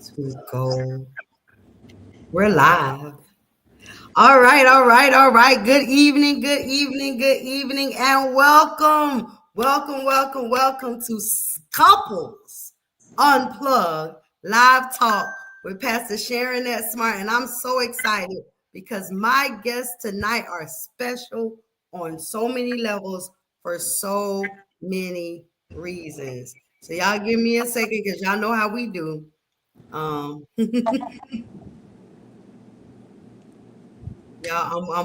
to go. We're live. All right, all right, all right. Good evening, good evening, good evening, and welcome, welcome, welcome, welcome to Couples Unplugged Live Talk with Pastor Sharon that Smart. And I'm so excited because my guests tonight are special on so many levels for so many reasons. So y'all give me a second because y'all know how we do. I'm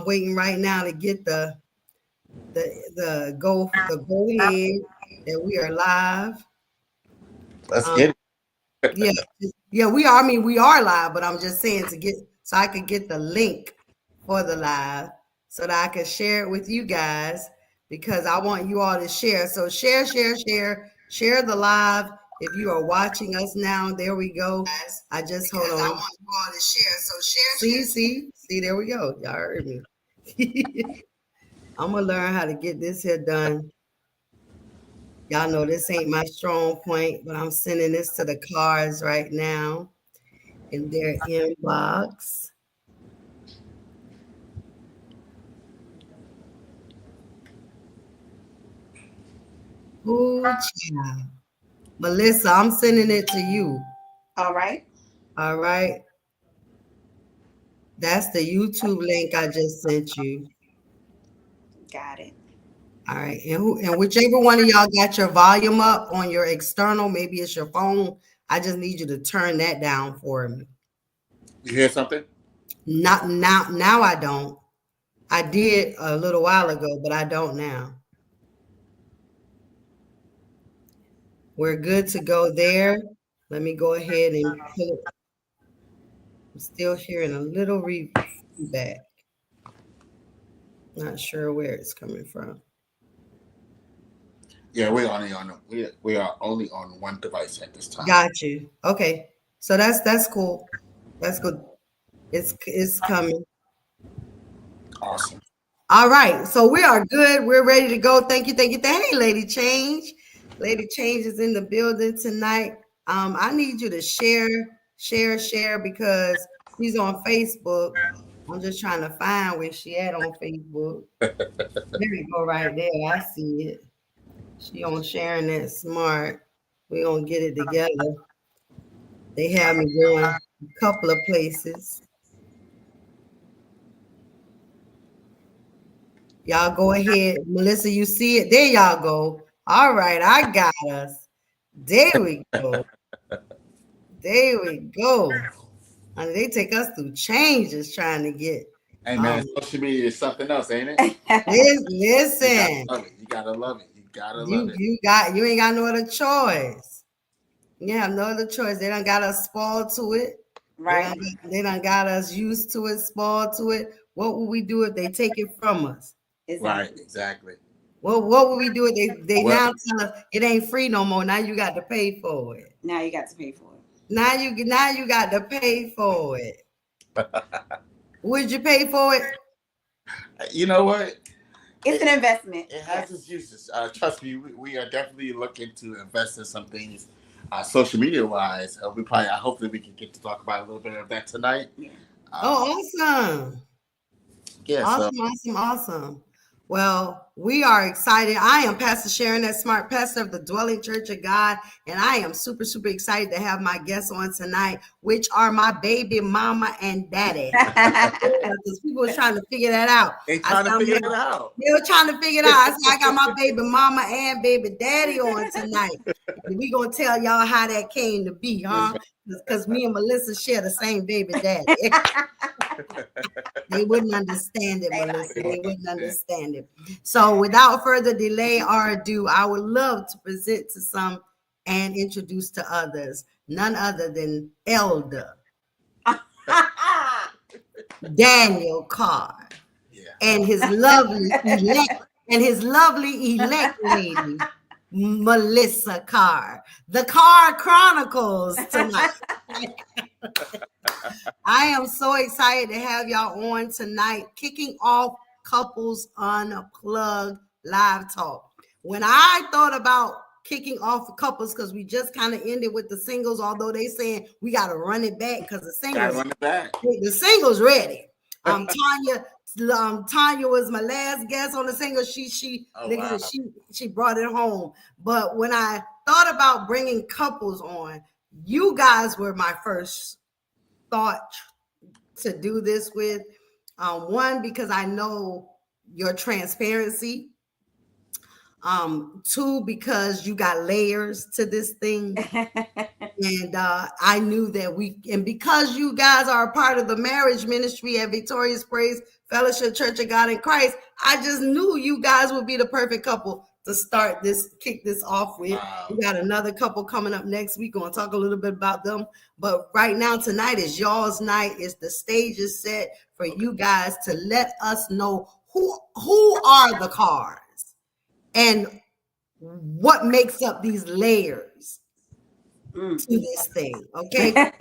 waiting right now to get the go ahead that we are live. Let's Um, get it. yeah, yeah, we are. I mean, we are live, but I'm just saying to get so I could get the link for the live so that I can share it with you guys because I want you all to share. So share the live. If you are watching us now, there we go. I just hold on. I want you all to share. So see, there we go. Y'all heard me. I'm gonna learn how to get this here done. Y'all know this ain't my strong point, but I'm sending this to the Carrs right now in their inbox. Ooh, child. Melissa, I'm sending it to you. All right. All right. That's the YouTube link I just sent you. Got it. All right. And whichever one of y'all got your volume up on your external, maybe it's your phone. I just need you to turn that down for me. You hear something? Not now I don't. I did a little while ago, but I don't now. We're good to go there. Let me go ahead and put it. I'm still hearing a little feedback. Not sure where it's coming from. Yeah, we are only on one device at this time. Got you. Okay. So that's cool. That's good. It's coming. Awesome. All right. So we are good. We're ready to go. Thank you. Thank you. Hey, Lady Change. Lady Change is in the building tonight. I need you to share because she's on Facebook. I'm just trying to find where she at on Facebook. There you go, right there. I see it. She on sharing that smart. We gonna get it together. They have me going a couple of places. Y'all go ahead. Melissa, you see it? There y'all go. All right, I got us. There we go. There we go. And they take us through changes trying to get. Hey man, social media is something else, ain't it? Listen. You gotta love it. You gotta love it. You ain't got no other choice. You have no other choice. They done got us spoiled to it. Right. They done got us used to it, spoiled to it. What would we do if they take it from us? Right, exactly. Well, what would we do if they Well, now tell us it ain't free no more? Now you got to pay for it. Now you got to pay for it. Now you got to pay for it. Would you pay for it? you know what? It's an investment. It has its uses. Trust me, we are definitely looking to invest in some things, social media wise. Hopefully, we can get to talk about a little bit of that tonight. Yeah. Awesome. Yeah. Awesome. Well, we are excited. I am Pastor Sharon, that smart pastor of the Dwelling Church of God, and I am super, super excited to have my guests on tonight, which are my baby mama and daddy. Because people were trying to figure that out. They trying to figure it out. They were trying to figure it out. I said, I got my baby mama and baby daddy on tonight. And we gonna tell y'all how that came to be, huh? Because me and Melissa share the same baby daddy. They wouldn't understand it, Melissa. They wouldn't understand it. So without further delay or ado, I would love to present to some and introduce to others none other than Elder Daniel Carr and his lovely elect lady Melissa Carr. The Carr Chronicles tonight. I am so excited to have y'all on tonight, kicking off Couples Unplugged Live Talk. When I thought about kicking off couples because we just kind of ended with the singles, although they saying we got to run it back because Gotta run it back. the singles ready. Tanya was my last guest on the single. She brought it home. But when I thought about bringing couples on, you guys were my first thought to do this with. One, because I know your transparency. Two, because you got layers to this thing. And I knew that because you guys are a part of the marriage ministry at Victorious Praise Fellowship Church of God in Christ, I just knew you guys would be the perfect couple to kick this off with. Wow. We got another couple coming up next week. We're going to talk a little bit about them. But right now, tonight is y'all's night. The stage is set for you guys to let us know who are the Carrs and what makes up these layers to this thing. Okay.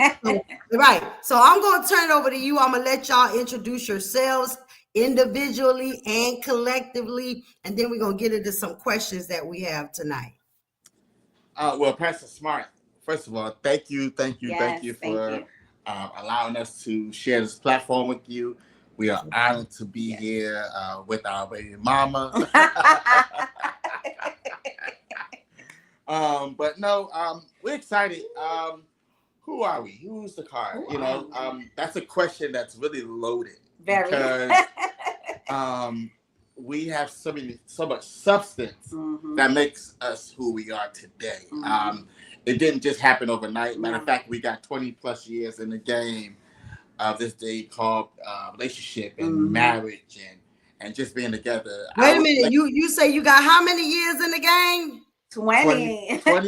So I'm going to turn it over to you. I'm going to let y'all introduce yourselves individually and collectively, and then we're going to get into some questions that we have tonight. Well, Pastor Smart, first of all, thank you for allowing us to share this platform with you. We are honored to be here with our baby mama. But no, we're excited. Who are we? Who's the Carr? That's a question that's really loaded. Very. Because we have so much substance that makes us who we are today. It didn't just happen overnight. Matter of fact, we got 20 plus years in the game of this thing called relationship and marriage and just being together. Wait a minute, you say you got how many years in the game? 20 years. Going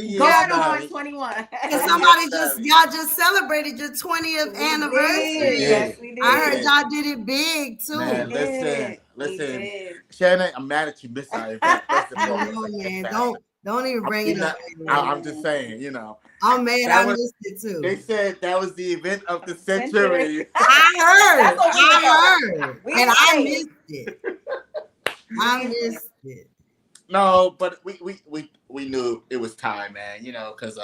on 21. Because y'all just celebrated your 20th anniversary. Yes, we did. I heard y'all did it big too. Man, listen. Shannon, I'm mad at you missed our event. Don't even bring it up. I'm just saying, I'm mad I missed it too. They said that was the event of the century. I heard. And I missed it. No, but we knew it was time, man. Because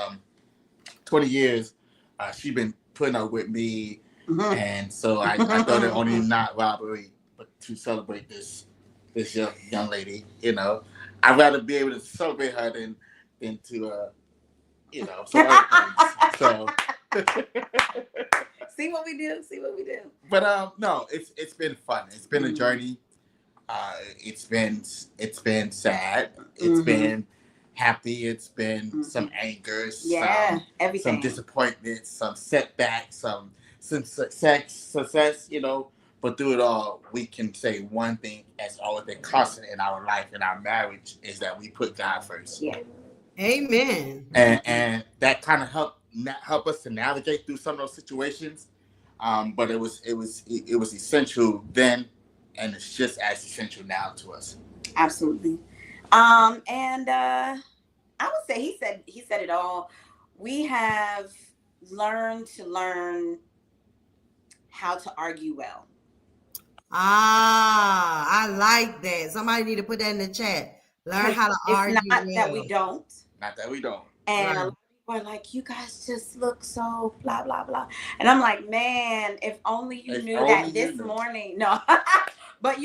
20 years, she been putting up with me, and so I thought it only not robbery, but to celebrate this young lady. I'd rather be able to celebrate her than to some other things. So see what we do. But no, it's been fun. It's been a journey. It's been sad. It's been happy. It's been some anger, everything, some disappointment, some setbacks, some success. But through it all, we can say one thing as always been constant in our life, in our marriage, is that we put God first. Yeah. Amen. And that kind of help us to navigate through some of those situations. But it was essential then. And it's just as essential now to us. Absolutely. And I would say he said it all. We have learned how to argue well. I like that. Somebody need to put that in the chat. Learn how to argue well. Not that we don't. And a lot of people are like, you guys just look so blah, blah, blah. And I'm like, man, if only you knew that this morning. No. But,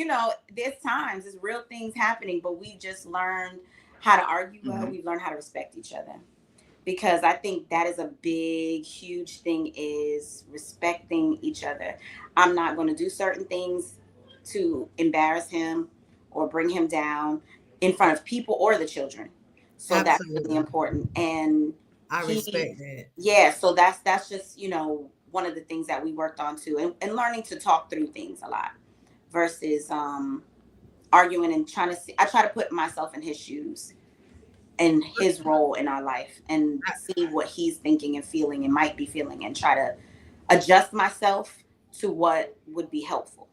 there's times, there's real things happening, but we just learned how to argue well. We've learned how to respect each other. Because I think that is a big, huge thing, is respecting each other. I'm not going to do certain things to embarrass him or bring him down in front of people or the children. So Absolutely. That's really important. And I respect that. Yeah, so that's just, one of the things that we worked on too. And learning to talk through things a lot. Versus arguing and trying to see. I try to put myself in his shoes and his role in our life and see what he's thinking and feeling and might be feeling and try to adjust myself to what would be helpful.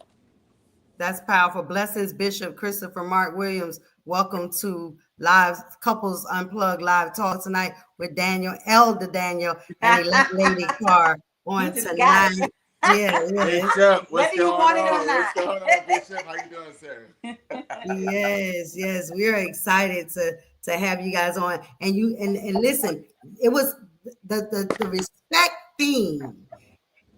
That's powerful. Blessings, Bishop Christopher Mark Williams. Welcome to Live Couples Unplugged Live Talk tonight with Elder Daniel, and elect Lady Carr on tonight. Yeah. Bishop, what's going on, Bishop? How you doing, sir? Yes. We are excited to have you guys on. And you and listen, it was the respect theme.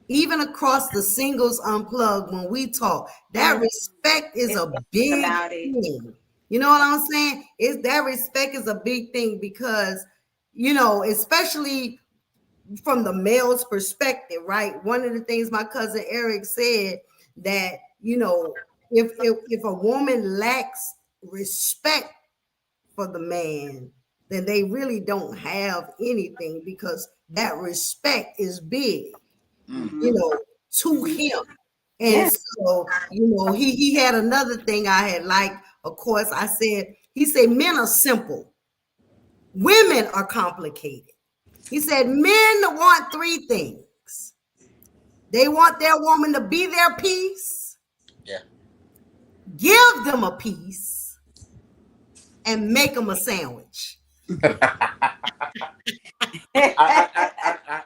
Even across the singles unplugged, when we talk, that respect is a big thing. You know what I'm saying? That respect is a big thing because, you know, especially from the male's perspective, right? One of the things my cousin Eric said that, you know, if a woman lacks respect for the man, then they really don't have anything because that respect is big, you know, to him. And so, you know, he had another thing I had liked. Of course, he said, men are simple, women are complicated. He said, men want three things. They want their woman to be their piece, give them a piece, and make them a sandwich.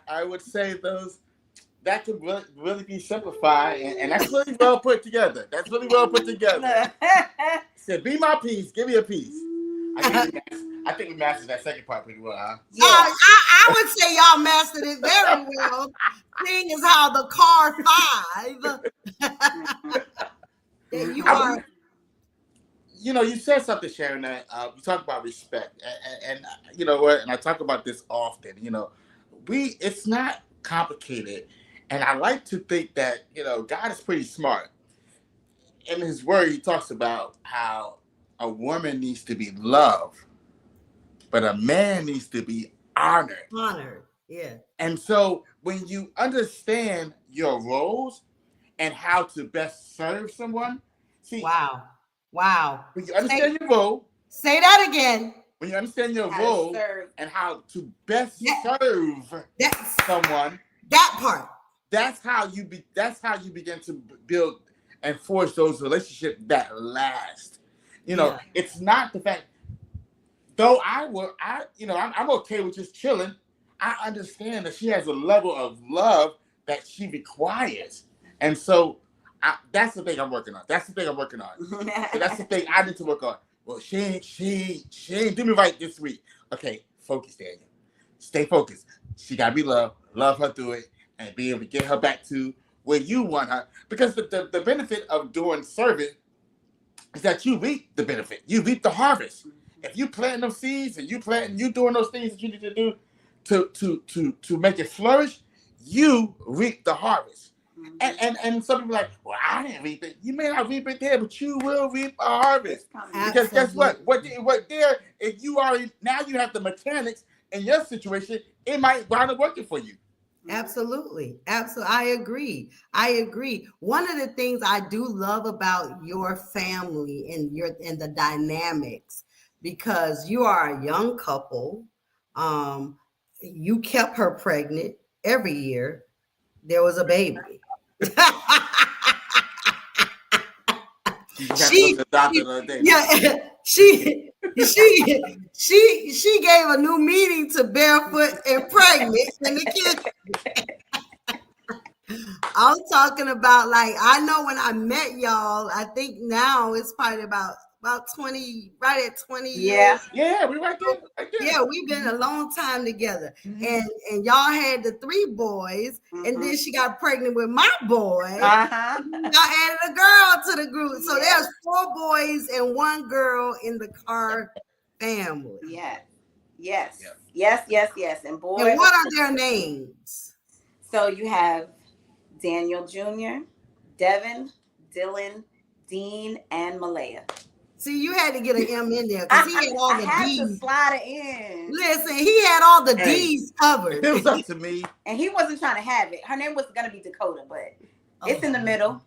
I would say that could really be simplified, and that's really well put together. That's really well put together. Said, be my piece, give me a piece. I think we mastered that second part pretty well, huh? Yeah. I would say y'all mastered it very well, seeing as how the Carr 5 that you are. You know, you said something, Sharon, that you talk about respect, and you know what, and I talk about this often. You know, it's not complicated, and I like to think that, you know, God is pretty smart. In His Word, He talks about how a woman needs to be loved, but a man needs to be honored. Honored, yeah. And so when you understand your roles and how to best serve someone, see. Wow. When you understand your role. Say that again. When you understand your role and how to best serve someone. That part. That's how you begin to build and forge those relationships that last. You know, it's not the fact, though I'm okay with just chilling. I understand that she has a level of love that she requires. And so that's the thing I'm working on. So that's the thing I need to work on. Well, she ain't do me right this week. Okay, focus, Daniel. Stay focused. She gotta be loved. Love her through it, and be able to get her back to where you want her. Because the benefit of doing service is that you reap the benefit. You reap the harvest. If you plant those seeds and you doing those things that you need to do to make it flourish, you reap the harvest. And some people are like, well, I didn't reap it. You may not reap it there, but you will reap a harvest. Because guess what? What there, if you now you have the mechanics in your situation, it might wind up working for you. Absolutely. I agree. One of the things I do love about your family and the dynamics, because you are a young couple, you kept her pregnant every year. There was a baby. She gave a new meaning to barefoot and pregnant in the kitchen. I'm talking about, like, I know when I met y'all, I think now it's probably about 20, right at 20 years. Yeah, we right there. Yeah, we've been a long time together. And y'all had the 3 boys, and then she got pregnant with my boy. Y'all added a girl to the group. So there's 4 boys and 1 girl in the Carr family. Yes. And boy, and what are their names? So you have Daniel Jr., Devin, Dylan, Dean, and Malaya. See, you had to get an M in there because he had all the D's. I had to slide it in. Listen, he had all the D's covered. It was up to me. And he wasn't trying to have it. Her name was going to be Dakota, but it's in the middle.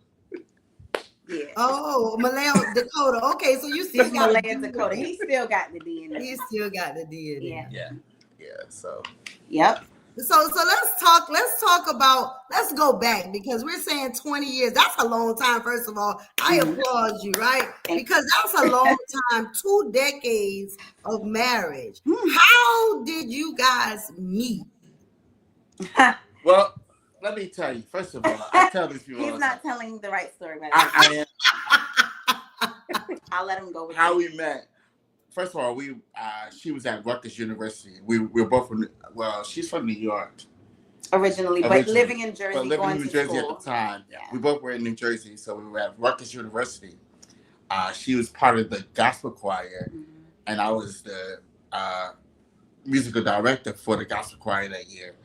Yeah. Oh, Malaya Dakota. Okay, so you still got Malaya Dakota. He still got the D in it. He still got the D in it. Yeah. So. Yep. So let's go back, because we're saying 20 years. That's a long time. First of all, I applaud you, right? Because that's a long time, 2 decades of marriage. How did you guys meet? Well, let me tell you. First of all, I tell these people. He's not telling the right story, but I am. I'll let him go with how we met. first of all, she was at Rutgers University. We were both from. Well, she's from New York originally, but living in Jersey, but living going in New to Jersey school. at the time. Yeah. We both were in New Jersey, so we were at Rutgers University. She was part of the gospel choir, and I was the musical director for the gospel choir that year.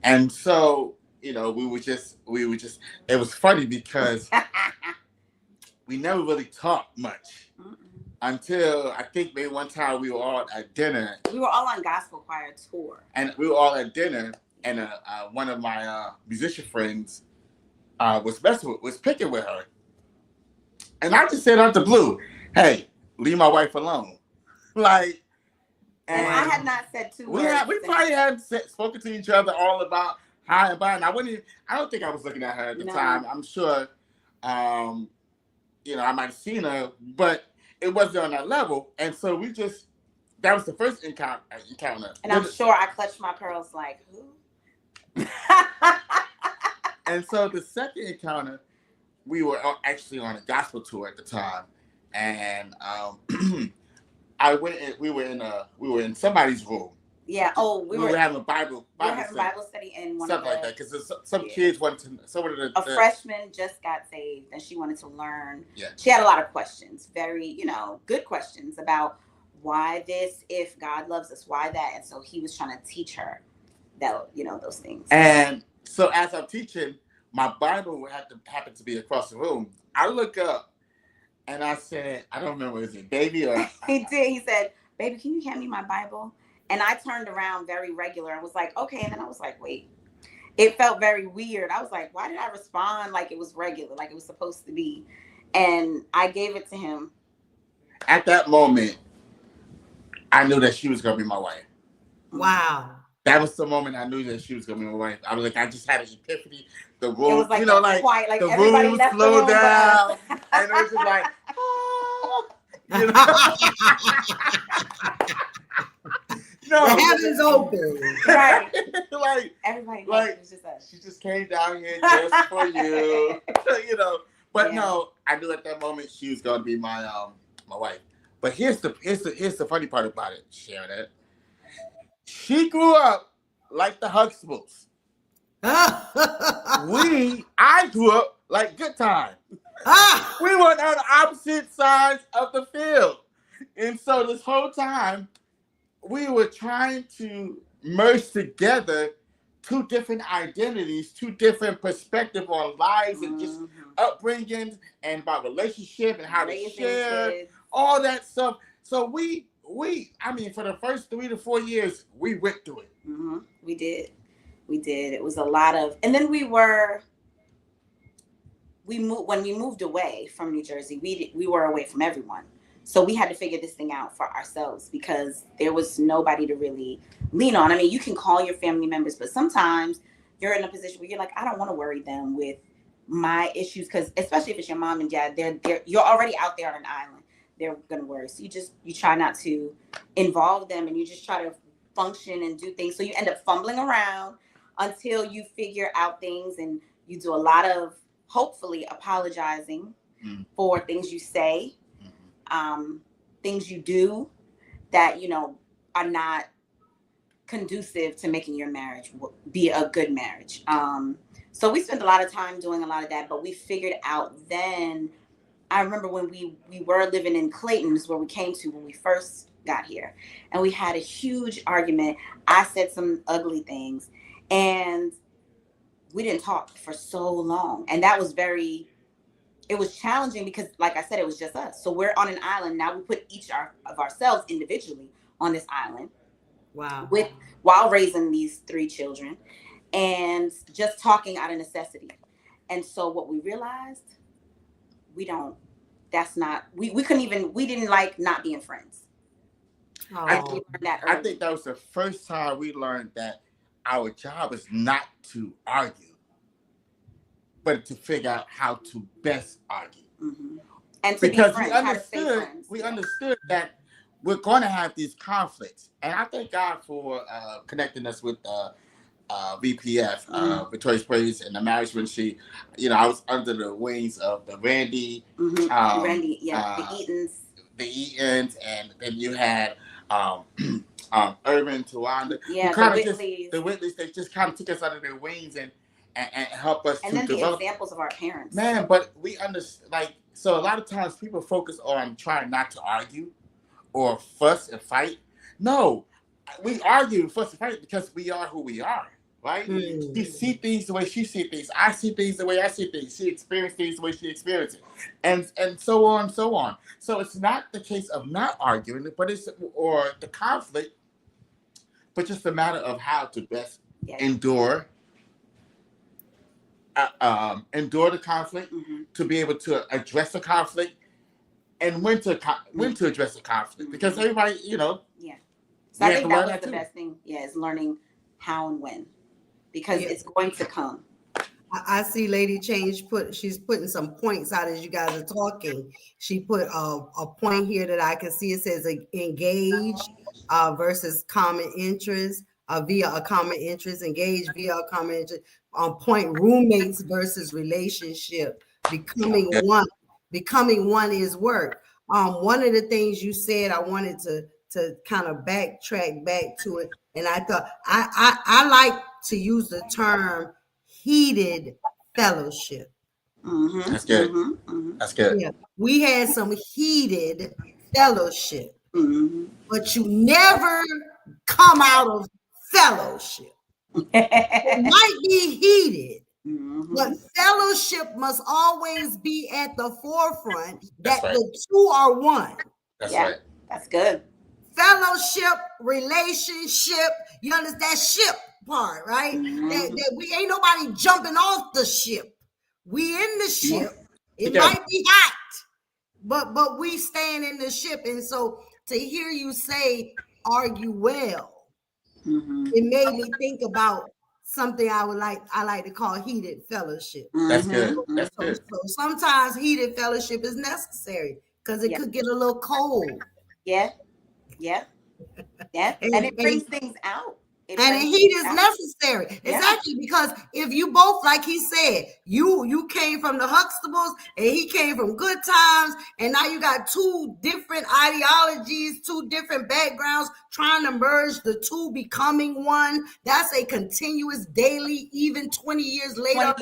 And so, we were just. It was funny because we never really talked much until I think maybe one time we were all at dinner. We were all on gospel choir tour, and we were all at dinner, and one of my musician friends was picking with her. And I just said out the blue, "Hey, leave my wife alone." Like, and I had not said two words. We probably hadn't spoken to each other all about hi and bye. And I don't think I was looking at her at the time. I'm sure, I might have seen her, but it wasn't on that level. And so that was the first encounter. And I'm sure I clutched my pearls like, who? And so the second encounter, we were actually on a gospel tour at the time, and we were in somebody's room. Yeah. Oh, we were having a Bible study in one something like that, because some kids wanted to. A freshman just got saved, and she wanted to learn. Yeah. She had a lot of questions, very good questions about why this, if God loves us, why that, and so he was trying to teach her that those things. And so as I'm teaching, my Bible would happen to be across the room. I look up and I said, I don't remember, is it baby or? He did. He said, "Baby, can you hand me my Bible?" And I turned around very regular and was like, okay. And then I was like, wait. It felt very weird. I was like, why did I respond like it was regular, like it was supposed to be? And I gave it to him. At that moment, I knew that she was going to be my wife. Wow. That was the moment I knew that she was going to be my wife. I was like, I just had an epiphany. The room, it was like quiet, like the everybody room left slowed the room down. And it was just like, the heavens open. Right. Like everybody it was just us. She just came down here just for you. But no, I knew at that moment she was gonna be my wife. But here's the funny part about it, Sharon. She grew up like the Huxtables. I grew up like Good Time. We were on the opposite sides of the field. And so this whole time, we were trying to merge together two different identities, two different perspectives on lives and just upbringing and about relationship and how to share, all that stuff. So we, for the first 3 to 4 years, we went through it. Mm-hmm. We did. It was a lot of, and then when we moved away from New Jersey, we were away from everyone. So we had to figure this thing out for ourselves because there was nobody to really lean on. I mean, you can call your family members, but sometimes you're in a position where you're like, I don't want to worry them with my issues, because especially if it's your mom and dad, you're already out there on an island. They're going to worry. So you try not to involve them, and you just try to function and do things. So you end up fumbling around until you figure out things, and you do a lot of hopefully apologizing for things you say. Things you do that are not conducive to making your marriage be a good marriage. So we spent a lot of time doing a lot of that, but we figured out then. I remember when we were living in Clayton, is where we came to when we first got here, and we had a huge argument. I said some ugly things, and we didn't talk for so long, and that was it was challenging because, like I said, it was just us. So we're on an island. Now we put each of ourselves individually on this island. Wow. While raising these 3 children and just talking out of necessity. And so what we realized, we didn't like not being friends. Oh. I think that was the first time we learned that our job is not to argue, but to figure out how to best argue. Mm-hmm. And to because be friends, we understood that we're going to have these conflicts. And I thank God for connecting us with VPF, Victoria's Praise, and the Marriage Ministry. I was under the wings of the Randy. Randy, the Eatons. the Eatons, and then you had Irvin, Tawanda, yeah, who kind of just Whitleys. the Whitleys. They just kind of took us under their wings and help us and to then develop. The examples of our parents. Man, but we understand. Like, so a lot of times people focus on trying not to argue or fuss and fight. No, we argue, fuss and fight because we are who we are. Right? She see things the way she see things. I see things the way I see things. She experiences things the way she experiences it, and so on and so on. So it's not the case of not arguing, but it's or the conflict, but just a matter of how to best endure the conflict, to be able to address the conflict, and when to address the conflict, because everybody, yeah. So I think that was the best thing. Yeah, is learning how and when. Because it's going to come. I see Lady Change she's putting some points out as you guys are talking. She put a point here that I can see. It says engage versus common interest via a common interest, engage via a common interest. Point roommates versus relationship. Becoming one is work. One of the things you said, I wanted to kind of backtrack back to it, and I thought I like to use the term heated fellowship. That's good. That's good. Yeah, we had some heated fellowship, but you never come out of fellowship. It might be heated, but fellowship must always be at the forefront. The two are one. That's right. That's good. Fellowship, relationship, you understand that ship part, right? That we ain't nobody jumping off the ship. We in the ship. It might be hot, but we staying in the ship. And so to hear you say argue well, it made me think about something I like to call heated fellowship. That's good. That's good. So sometimes heated fellowship is necessary because it could get a little cold. Yeah. And it brings things out. And heat is necessary. Exactly, because if you both, like he said, you came from the Huxtables and he came from Good Times, and now you got two different ideologies, two different backgrounds, trying to merge the two, becoming one. That's a continuous, daily, even 20 years later,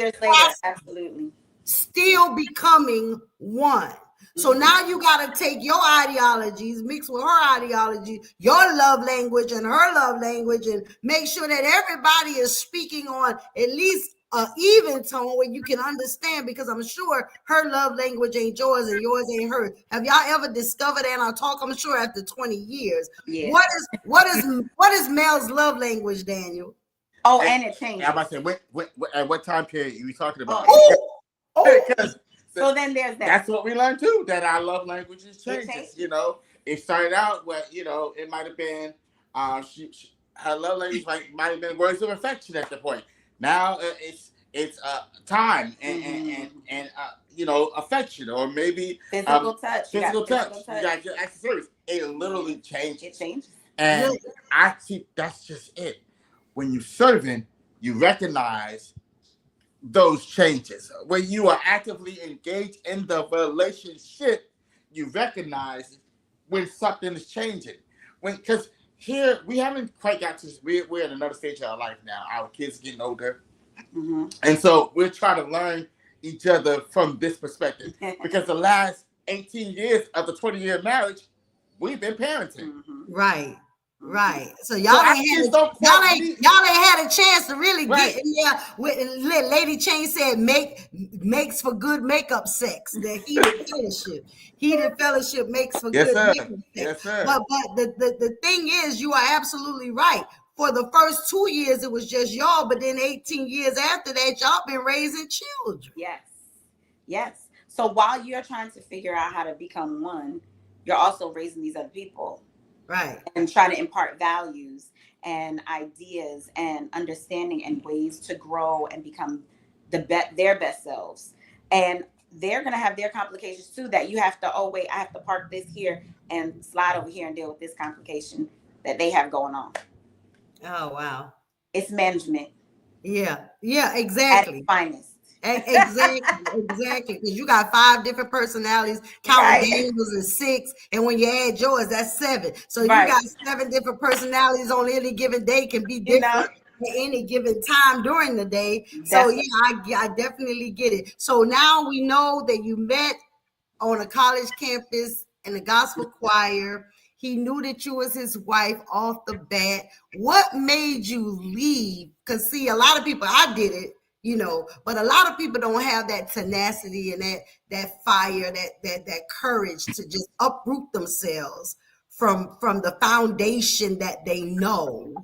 absolutely. Still becoming one. So now you got to take your ideologies, mix with her ideology, your love language and her love language, and make sure that everybody is speaking on at least an even tone where you can understand, because I'm sure her love language ain't yours and yours ain't hers. Have y'all ever discovered that in our talk? I'm sure after 20 years. Yeah. What is Mel's love language, Daniel? Oh, and it changed. I'm about to say, at what time period are you talking about? Because so then there's that. That's what we learned too, that our love languages changes. It started out where, it might have been her love language might have been words of affection at the point. Now it's time and affection, or maybe physical touch. Physical touch. You got your accessories. It literally changes. It changes. And I see that's just it. When you're serving, you recognize those changes. When you are actively engaged in the relationship, you recognize when something is changing. Because here we haven't quite got to. We're in another stage of our life now. Our kids are getting older, and so we're trying to learn each other from this perspective. Because the last 18 years of the 20-year marriage, we've been parenting. Right. So y'all ain't had a chance to really get in there. Lady Chain said makes for good makeup sex. The heated fellowship makes for good makeup sex. Yes, sir. But the thing is, you are absolutely right. For the first 2 years, it was just y'all, but then 18 years after that, y'all been raising children. Yes. So while you're trying to figure out how to become one, you're also raising these other people. Right. And trying to impart values and ideas and understanding and ways to grow and become their best selves. And they're going to have their complications too, that you have to, I have to park this here and slide over here and deal with this complication that they have going on. Oh, wow. It's management. Yeah, exactly. At its finest. Exactly. Because you got 5 different personalities, counting Right. Daniels is 6, and when you add yours, that's 7. So you Right. got 7 different personalities on any given day, can be You know, different at any given time during the day. So that's yeah, I definitely get it. So now we know that you met on a college campus in the gospel choir. He knew that you was his wife off the bat. What made you leave? Because see, a lot of people, I did it, but a lot of people don't have that tenacity and that fire, that courage to just uproot themselves from the foundation that they know,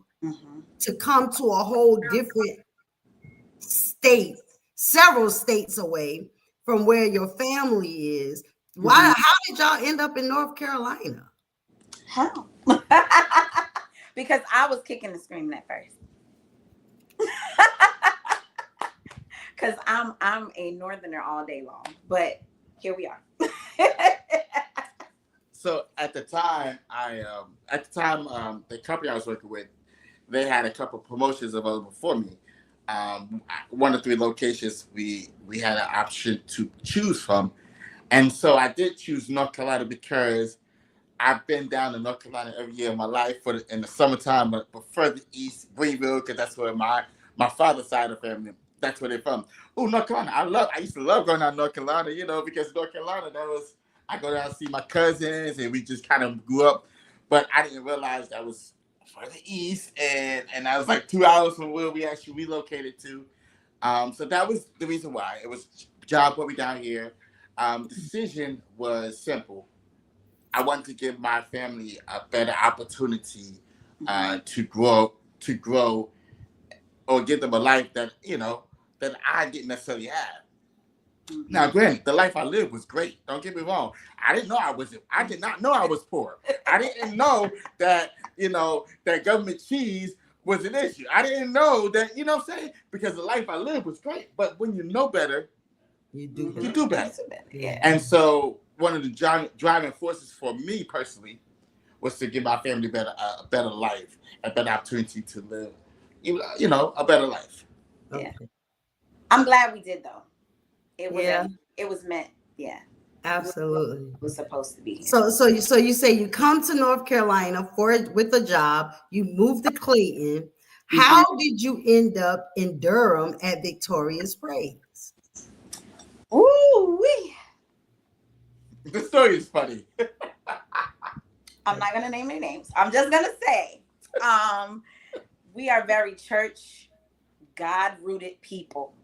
to come to a whole different state, several states away from where your family is. Why? How did y'all end up in North Carolina? how. Because I was kicking and screaming at first. Because I'm a northerner all day long, but here we are. So at the time, the company I was working with, they had a couple promotions available for me. One of 3 locations we had an option to choose from, and so I did choose North Carolina because I've been down in North Carolina every year of my life in the summertime, but further east, Greenville, because that's where my father's side of the family, that's where they're from. Oh, North Carolina, I used to love going down to North Carolina, because North Carolina, I go down and see my cousins, and we just kind of grew up, but I didn't realize that was further east, and I was like 2 hours from where we actually relocated to. So that was the reason why. It was job put me down here. Decision was simple. I want to give my family a better opportunity to grow, or give them a life that I didn't necessarily have. Now, granted, the life I lived was great. Don't get me wrong. I didn't know I did not know I was poor. I didn't know that government cheese was an issue. I didn't know that, what I'm saying? Because the life I lived was great. But when you know better, You do you better. do better. Yeah. And so one of the driving forces for me personally was to give my family a better life, a better opportunity to live, a better life. Yeah. Okay. I'm glad we did though. It was Yeah, it was meant. Yeah. absolutely. It was supposed to be here. So you say you come to North Carolina with a job. You moved to Clayton. How did you end up in Durham at Victoria's Praise? Ooh wee. The story is funny. I'm not gonna name any names. I'm just gonna say, we are very church, God rooted people,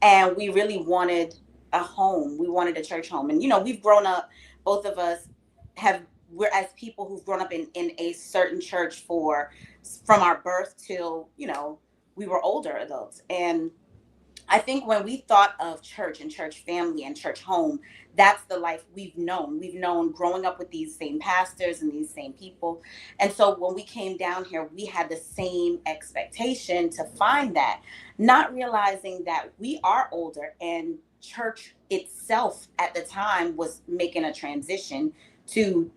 and we really wanted a home. We wanted a church home, and we've grown up. Both of us we're as people who've grown up in a certain church from our birth till we were older adults. And I think when we thought of church and church family and church home, that's the life we've known. We've known growing up with these same pastors and these same people. And so when we came down here, we had the same expectation to find that, not realizing that we are older and church itself at the time was making a transition to,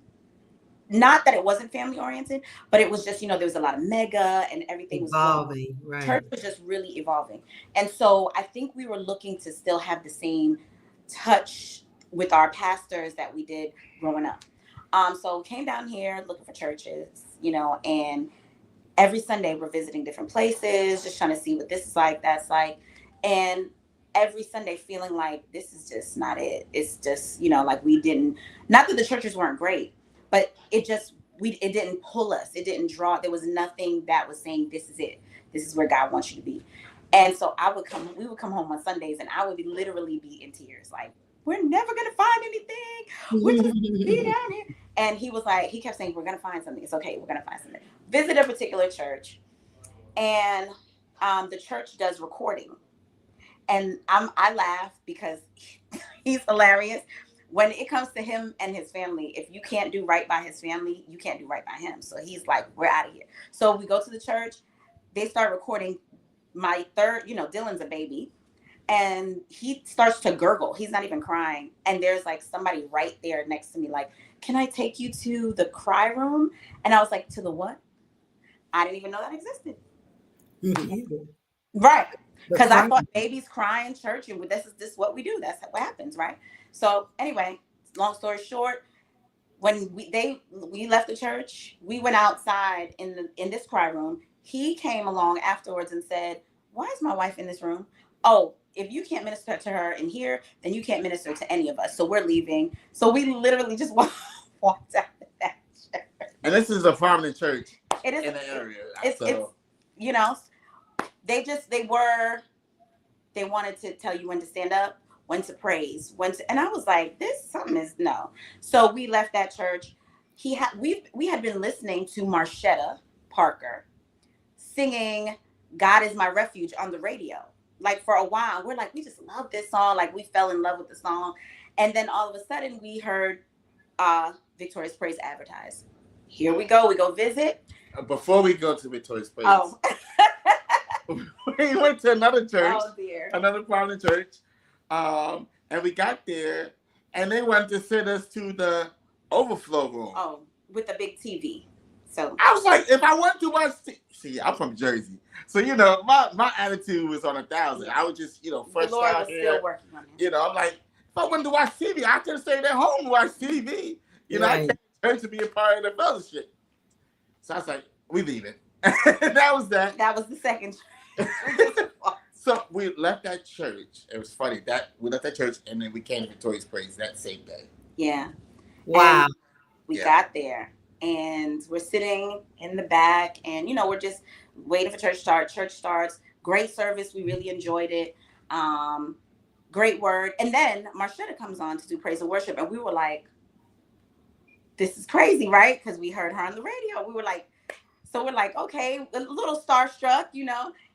not that it wasn't family oriented, but it was just, there was a lot of mega and everything was going. Evolving, Church right? was just really evolving. And so I think we were looking to still have the same touch with our pastors that we did growing up. So came down here looking for churches, and every Sunday we're visiting different places, just trying to see what this is like, that's like. And every Sunday feeling like this is just not it. It's just, like we didn't, not that the churches weren't great, but it didn't pull us. It didn't draw. There was nothing that was saying, this is it. This is where God wants you to be. And so we would come home on Sundays and I would literally be in tears. Like, we're never going to find anything. We're just be down here. And he kept saying, we're going to find something. It's okay. We're going to find something. Visit a particular church. And the church does recording. And I laugh because he's hilarious. When it comes to him and his family, if you can't do right by his family, you can't do right by him. So he's like, we're out of here. So we go to the church. They start recording. My third, Dylan's a baby. And he starts to gurgle. He's not even crying. And there's like somebody right there next to me like, can I take you to the cry room? And I was like, to the what? I didn't even know that existed. Right. Because I thought babies cry in church, and this is what we do. That's what happens, right? So anyway, long story short, when we left the church, we went outside in this cry room. He came along afterwards and said, "Why is my wife in this room? Oh, if you can't minister to her in here, then you can't minister to any of us. So we're leaving." So we literally just walked out of that church. And this is a prominent church in the area. It's you know, they wanted to tell you when to stand up, when to praise, and I was like, something is no. So we left that church. We had been listening to Marshetta Parker singing "God Is My Refuge" on the radio, like for a while. We're like, we just love this song. Like we fell in love with the song. And then all of a sudden we heard Victorious Praise advertised. Here we go visit. Before we go to Victorious Praise. Oh. We went to another church. Oh, dear. Another prominent church. And we got there, and they wanted to send us to the overflow room. Oh, with the big TV. So I was like, if I want to watch see, I'm from Jersey. So, my attitude was on 1,000. I was just, first out here. Still working on it. I'm like, if I wanted to watch TV, I could have stayed at home and watch TV. Right. I came to church to be a part of the fellowship. So I was like, we leaving. That was that. That was the second church. So we left that church. It was funny that we left that church and then we came to Victorious Praise that same day. Yeah. Wow. And we got there and we're sitting in the back and, we're just waiting for church to start. Church starts. Great service. We really enjoyed it. Great word. And then Marshetta comes on to do praise and worship. And we were like, this is crazy, right? Because we heard her on the radio. We were like, okay, a little starstruck,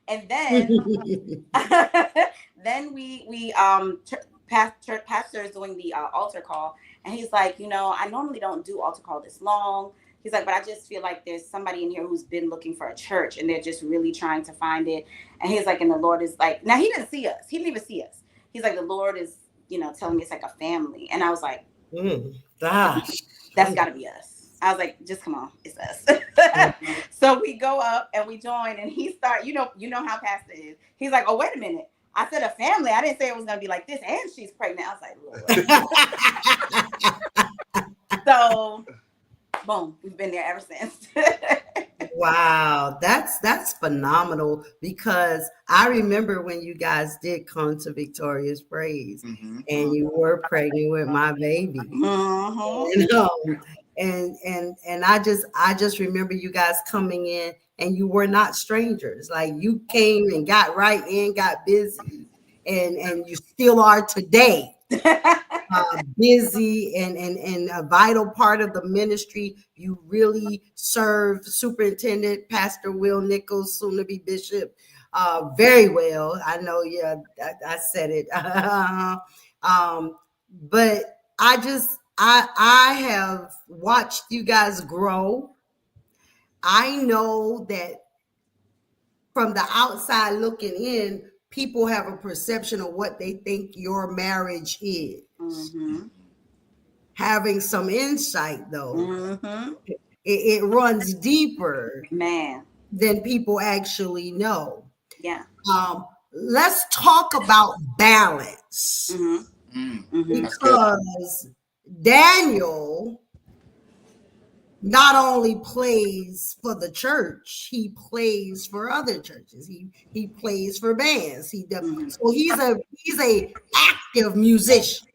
And then, pastor is doing the altar call, and he's like, I normally don't do altar call this long. He's like, but I just feel like there's somebody in here who's been looking for a church, and they're just really trying to find it. And he's like, and the Lord is like, now he didn't see us. He didn't even see us. He's like, the Lord is, telling me it's like a family. And I was like, gosh, that's got to be us. I was like, just come on, it's us. So we go up and we join, and he start, you know how pastor is. He's like, oh, wait a minute. I said a family. I didn't say it was going to be like this, and she's pregnant. I was like, Lord. So, boom, we've been there ever since. Wow, that's phenomenal, because I remember when you guys did come to Victorious Praise, and you were pregnant with my baby. And I just remember you guys coming in, and you were not strangers. Like, you came and got right in, got busy, and you still are today. Busy and a vital part of the ministry. You really serve Superintendent Pastor Will Nichols, soon to be Bishop, very well. I know, I said it. But I have watched you guys grow. I know that from the outside looking in, people have a perception of what they think your marriage is. Having some insight, though, it runs deeper, than people actually know. Yeah. Let's talk about balance, because Daniel not only plays for the church, he plays for other churches. He plays for bands. He does. So he's a active musician.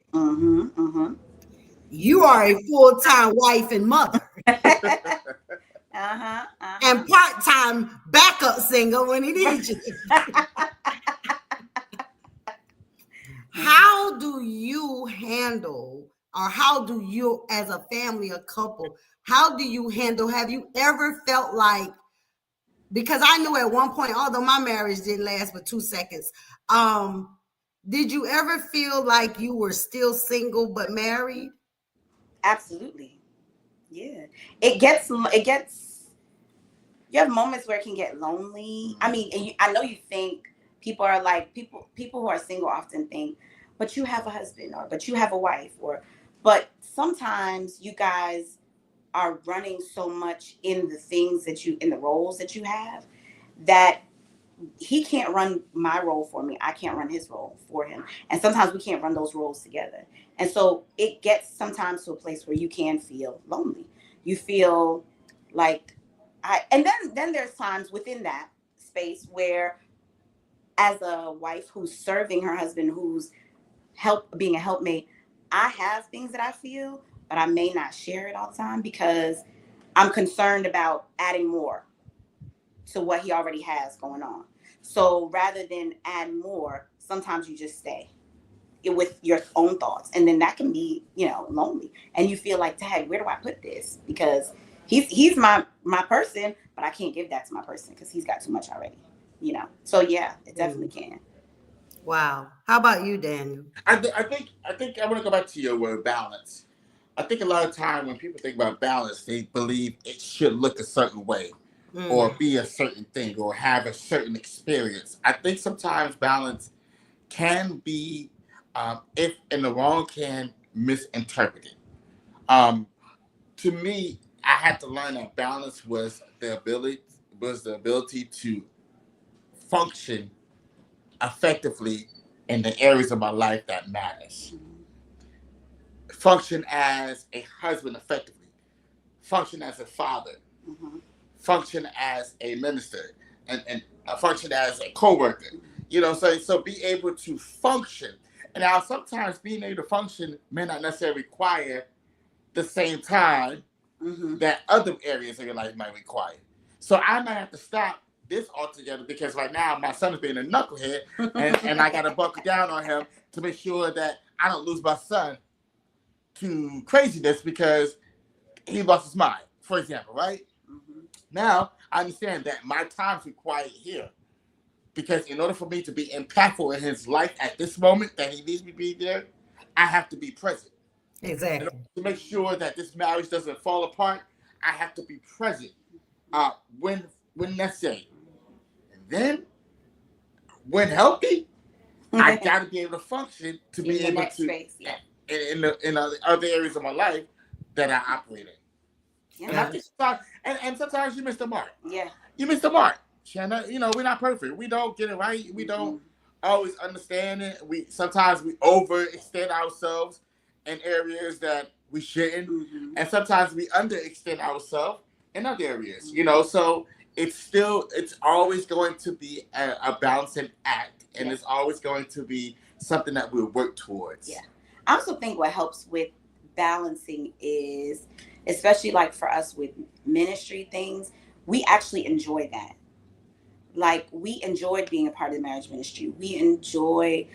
You are a full-time wife and mother. And part-time backup singer when he needs you. How do you handle, or how do you, as a family, a couple, how do you handle, have you ever felt like, because I knew at one point, although my marriage didn't last but 2 seconds, did you ever feel like you were still single but married? Absolutely. Yeah. It gets, you have moments where it can get lonely. I mean, I know you think people are like, people who are single often think, but you have a husband, or but you have a wife, but sometimes you guys are running so much in the things in the roles that you have, that he can't run my role for me. I can't run his role for him. And sometimes we can't run those roles together. And so it gets sometimes to a place where you can feel lonely. You feel like and then there's times within that space where, as a wife who's serving her husband, who's being a helpmate, I have things that I feel, but I may not share it all the time because I'm concerned about adding more to what he already has going on. So rather than add more, sometimes you just stay with your own thoughts, and then that can be, lonely, and you feel like, dang, where do I put this? Because he's my person, but I can't give that to my person because he's got too much already. So yeah, it definitely can. Wow. How about you, Daniel? I think I want to go back to your word balance. I think a lot of time when people think about balance, they believe it should look a certain way, or be a certain thing, or have a certain experience. I think sometimes balance can be, if in the wrong, can misinterpret it. Um, to me, I had to learn that balance was the ability to function effectively in the areas of my life that matters. Function as a husband effectively, function as a father, function as a minister, and function as a co-worker. So be able to function. And now sometimes being able to function may not necessarily require the same time that other areas of your life might require. So I might have to stop this altogether because right now my son is being a knucklehead, and I got to buckle down on him to make sure that I don't lose my son to craziness because he lost his mind, for example, right? Now I understand that my time's required here because in order for me to be impactful in his life at this moment that he needs me to be there, I have to be present. Exactly. To make sure that this marriage doesn't fall apart, I have to be present when necessary. And then, when healthy, I got to be able to function to be able to space, yeah. in other areas of my life that I operate in. Yeah. And I think sometimes, and sometimes you miss the mark. Yeah. You miss the mark, Shanna. We're not perfect. We don't get it right. We don't always understand it. Sometimes we overextend ourselves in areas that we shouldn't, and sometimes we underextend ourselves in other areas. So it's always going to be a balancing act, and it's always going to be something that we'll work towards. Yeah, I also think what helps with balancing is, especially like for us with ministry things, we actually enjoy that. Like, we enjoyed being a part of the marriage ministry. We enjoy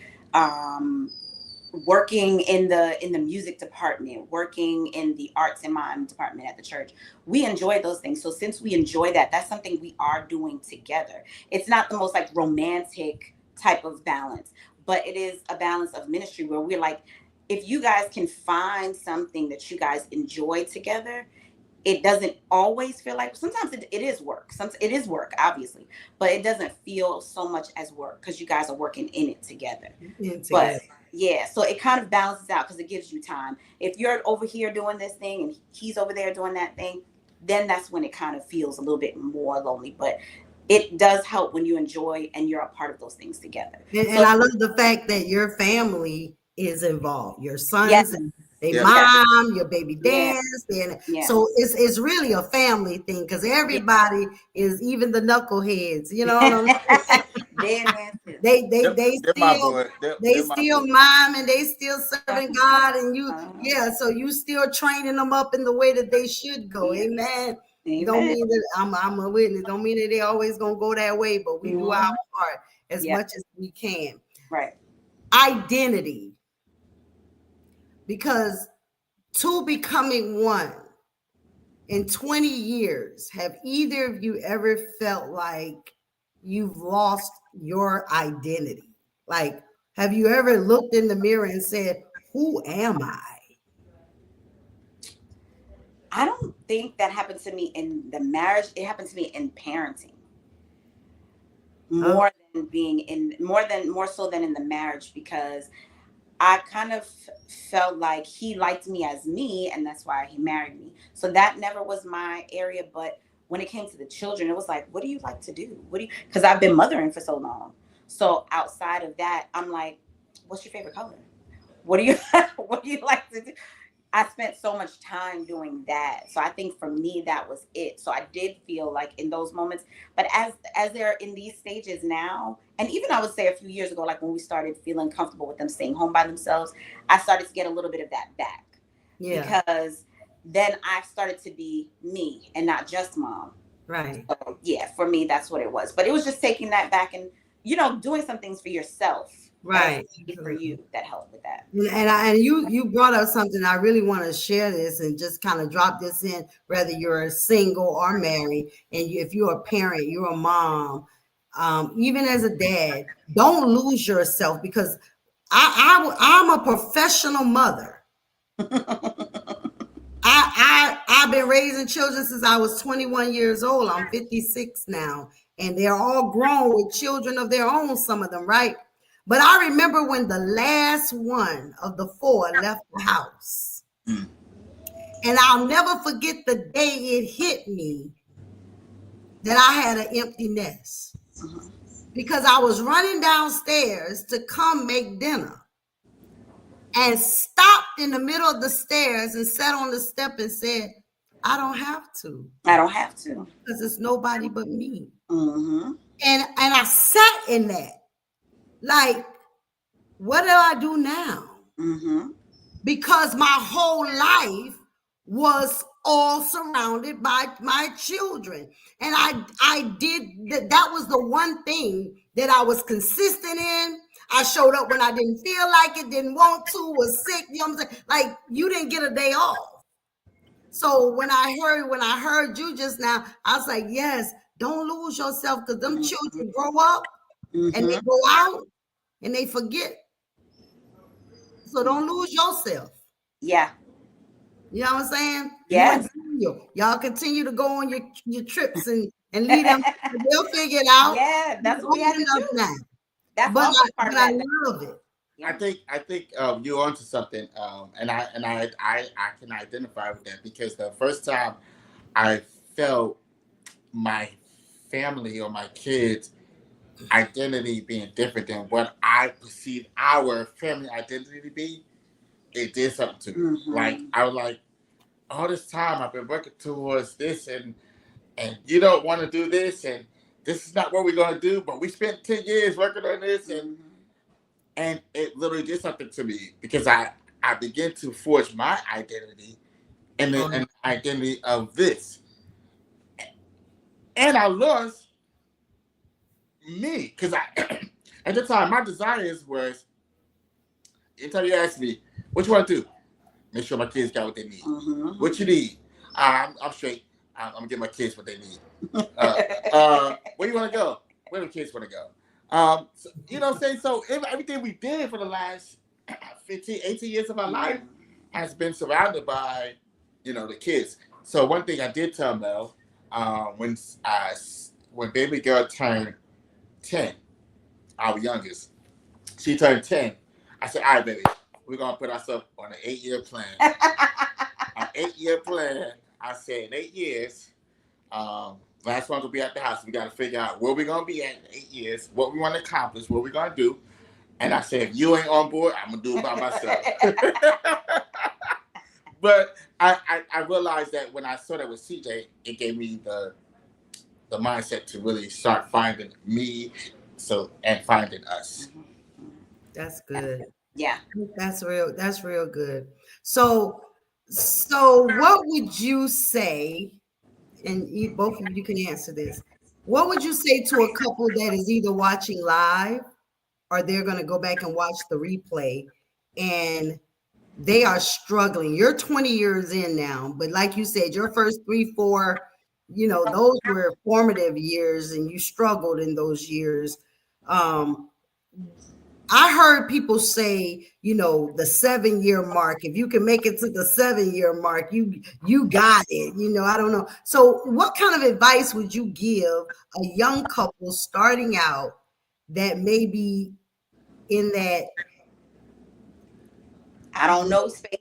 working in the music department, working in the arts and mime department at the church. We enjoy those things. So since we enjoy that, that's something we are doing together. It's not the most like romantic type of balance, but it is a balance of ministry where we're like, if you guys can find something that you guys enjoy together, it doesn't always feel like, sometimes it is work. It is work, obviously, but it doesn't feel so much as work because you guys are working in it together. But yeah, so it kind of balances out because it gives you time. If you're over here doing this thing and he's over there doing that thing, then that's when it kind of feels a little bit more lonely. But it does help when you enjoy and you're a part of those things together. And I love the fact that your family is involved. Your sons, yes. and their mom, your baby dads. So it's really a family thing because everybody is, even the knuckleheads. You know what I'm saying? they still mom, and they still serving God, and so you still training them up in the way that they should go. Amen. Don't mean that I'm a witness. Don't mean that they always gonna go that way, but we do our part as much as we can. Right. Identity. Because two becoming one in 20 years, have either of you ever felt like you've lost your identity? Like, have you ever looked in the mirror and said, who am I? I don't think that happened to me in the marriage. It happened to me in parenting. More so than in the marriage, because I kind of felt like he liked me as me, and that's why he married me. So that never was my area. But when it came to the children, it was like, what do you like to do? Because I've been mothering for so long. So outside of that, I'm like, what's your favorite color? What do you what do you like to do? I spent so much time doing that. So I think for me that was it. So I did feel like in those moments, but as they're in these stages now, and even I would say a few years ago, like when we started feeling comfortable with them staying home by themselves, I started to get a little bit of that back. Yeah. Because then I started to be me and not just mom. Right. So yeah, for me that's what it was. But it was just taking that back and doing some things for yourself. Right. For you that helped with that. And you brought up something I really want to share this and just kind of drop this in, whether you're single or married, and if you're a parent, you're a mom, even as a dad, don't lose yourself, because I'm a professional mother. I've been raising children since I was 21 years old. I'm 56 now, and they're all grown with children of their own, some of them, right? But I remember when the last one of the 4 left the house. And I'll never forget the day it hit me that I had an empty nest. Because I was running downstairs to come make dinner and stopped in the middle of the stairs and sat on the step and said, I don't have to. I don't have to. Because it's nobody but me. And I sat in that. Like, what do I do now? Because my whole life was all surrounded by my children. And I did that was the one thing that I was consistent in. I showed up when I didn't feel like it, didn't want to, was sick. You know what I'm saying? Like, you didn't get a day off. So when I heard you just now, I was like, yes, don't lose yourself, because them children grow up and they go out and they forget. So don't lose yourself. Yeah. You know what I'm saying? Yes. Y'all continue to go on your trips and lead them. They'll figure it out. Yeah, that's what we have to do. Now. That's but I love it. I think you're onto something, and I can identify with that, because the first time I felt my family or my kids' identity being different than what I perceived our family identity to be, it did something to me. Like, I was like, all this time I've been working towards this, and you don't want to do this, and this is not what we're going to do, but we spent 10 years working on this, and it literally did something to me, because I began to forge my identity and the identity of this. And I lost me, because at the time, my desires was, anytime you ask me, what you want to do? Make sure my kids got what they need. What you need? I'm straight. I'm going to give my kids what they need. Where you want to go? Where do the kids want to go? So, you know what I'm saying? So everything we did for the last 15, 18 years of our life has been surrounded by, the kids. So one thing I did tell Mel, when baby girl turned 10, our youngest, she turned 10, I said, all right, baby, we're going to put ourselves on an 8-year plan. An 8-year plan. I said, in 8 years, last one will be at the house. We got to figure out where we're going to be at in 8 years, what we want to accomplish, what we're going to do. And I said, if you ain't on board, I'm going to do it by myself. But I realized that when I saw that with CJ, it gave me the mindset to really start finding me and finding us. That's good. Yeah. That's real good. So what would you say, and both of you can answer this, what would you say to a couple that is either watching live or they're going to go back and watch the replay, and they are struggling? You're 20 years in now, but like you said, your first 3, 4, those were formative years and you struggled in those years. I heard people say, the 7-year mark, if you can make it to the 7-year mark, you got it. I don't know. So what kind of advice would you give a young couple starting out that may be in that, I don't know, space?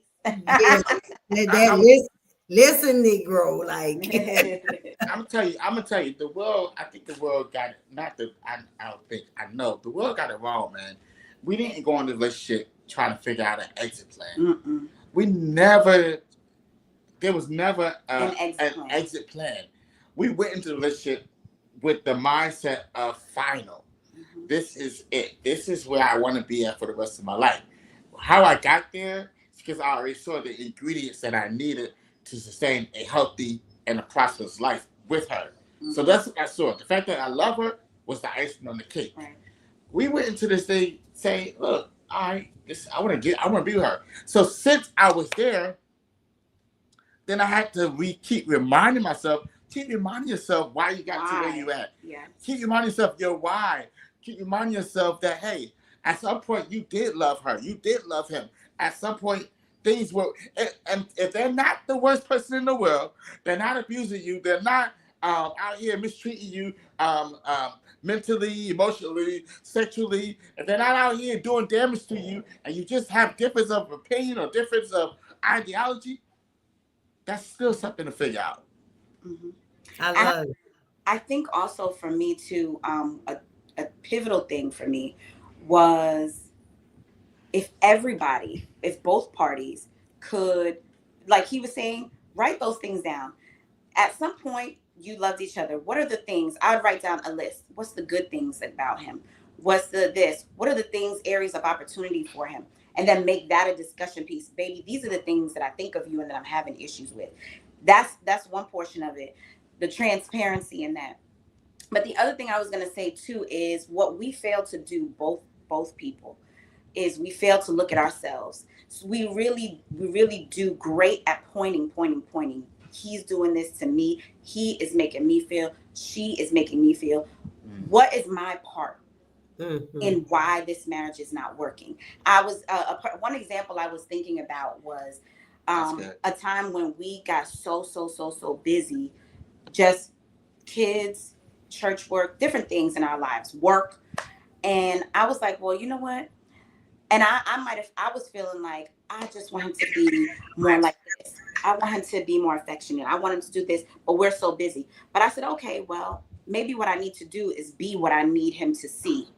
Listen, Negro, like I'm gonna tell you, the world. I think the world got it. Not the. I don't think. I know the world got it wrong, man. We didn't go into the relationship trying to figure out an exit plan. Mm-mm. We never. There was never an exit plan. We went into the relationship with the mindset of final. Mm-hmm. This is it. This is where I want to be at for the rest of my life. How I got there is because I already saw the ingredients that I needed to sustain a healthy and a prosperous life with her. Mm-hmm. So that's what I saw. The fact that I love her was the icing on the cake. Right. We went into this thing saying, "Look, I want to be with her." So since I was there, then I had to keep reminding myself. Keep reminding yourself why you got to where you at. Yeah. Keep reminding yourself your why. Keep reminding yourself that, hey, at some point you did love her. You did love him. At some point, things were, and if they're not the worst person in the world, they're not abusing you. They're not out here mistreating you mentally, emotionally, sexually. If they're not out here doing damage to you, and you just have difference of opinion or difference of ideology, that's still something to figure out. Mm-hmm. I think also for me too, a pivotal thing for me was if both parties could, like he was saying, write those things down. At some point, you loved each other. What are the things? I'd write down a list. What's the good things about him? What's this? What are the things, areas of opportunity for him? And then make that a discussion piece. Baby, these are the things that I think of you and that I'm having issues with. That's one portion of it. The transparency in that. But the other thing I was going to say too is what we fail to do, both people, is we fail to look at ourselves. So we really do great at pointing. He's doing this to me. He is making me feel. She is making me feel. What is my part in why this marriage is not working? I was one example I was thinking about was a time when we got so busy, just kids, church work, different things in our lives, work. And I was like, well, you know what? And I was feeling like, I just want him to be more like this. I want him to be more affectionate. I want him to do this, but we're so busy. But I said, okay, well, maybe what I need to do is be what I need him to see.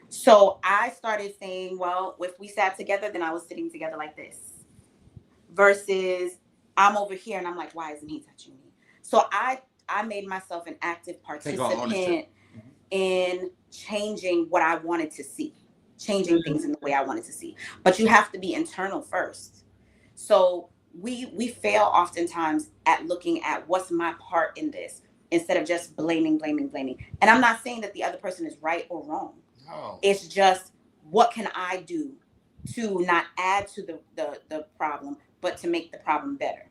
So I started saying, well, if we sat together, then I was sitting together like this. Versus I'm over here and I'm like, why isn't he touching me? So I made myself an active participant in changing what I wanted to see, changing things in the way I wanted to see. But you have to be internal first. So we fail oftentimes at looking at what's my part in this instead of just blaming. And I'm not saying that the other person is right or wrong. No. It's just, what can I do to not add to the problem, but to make the problem better?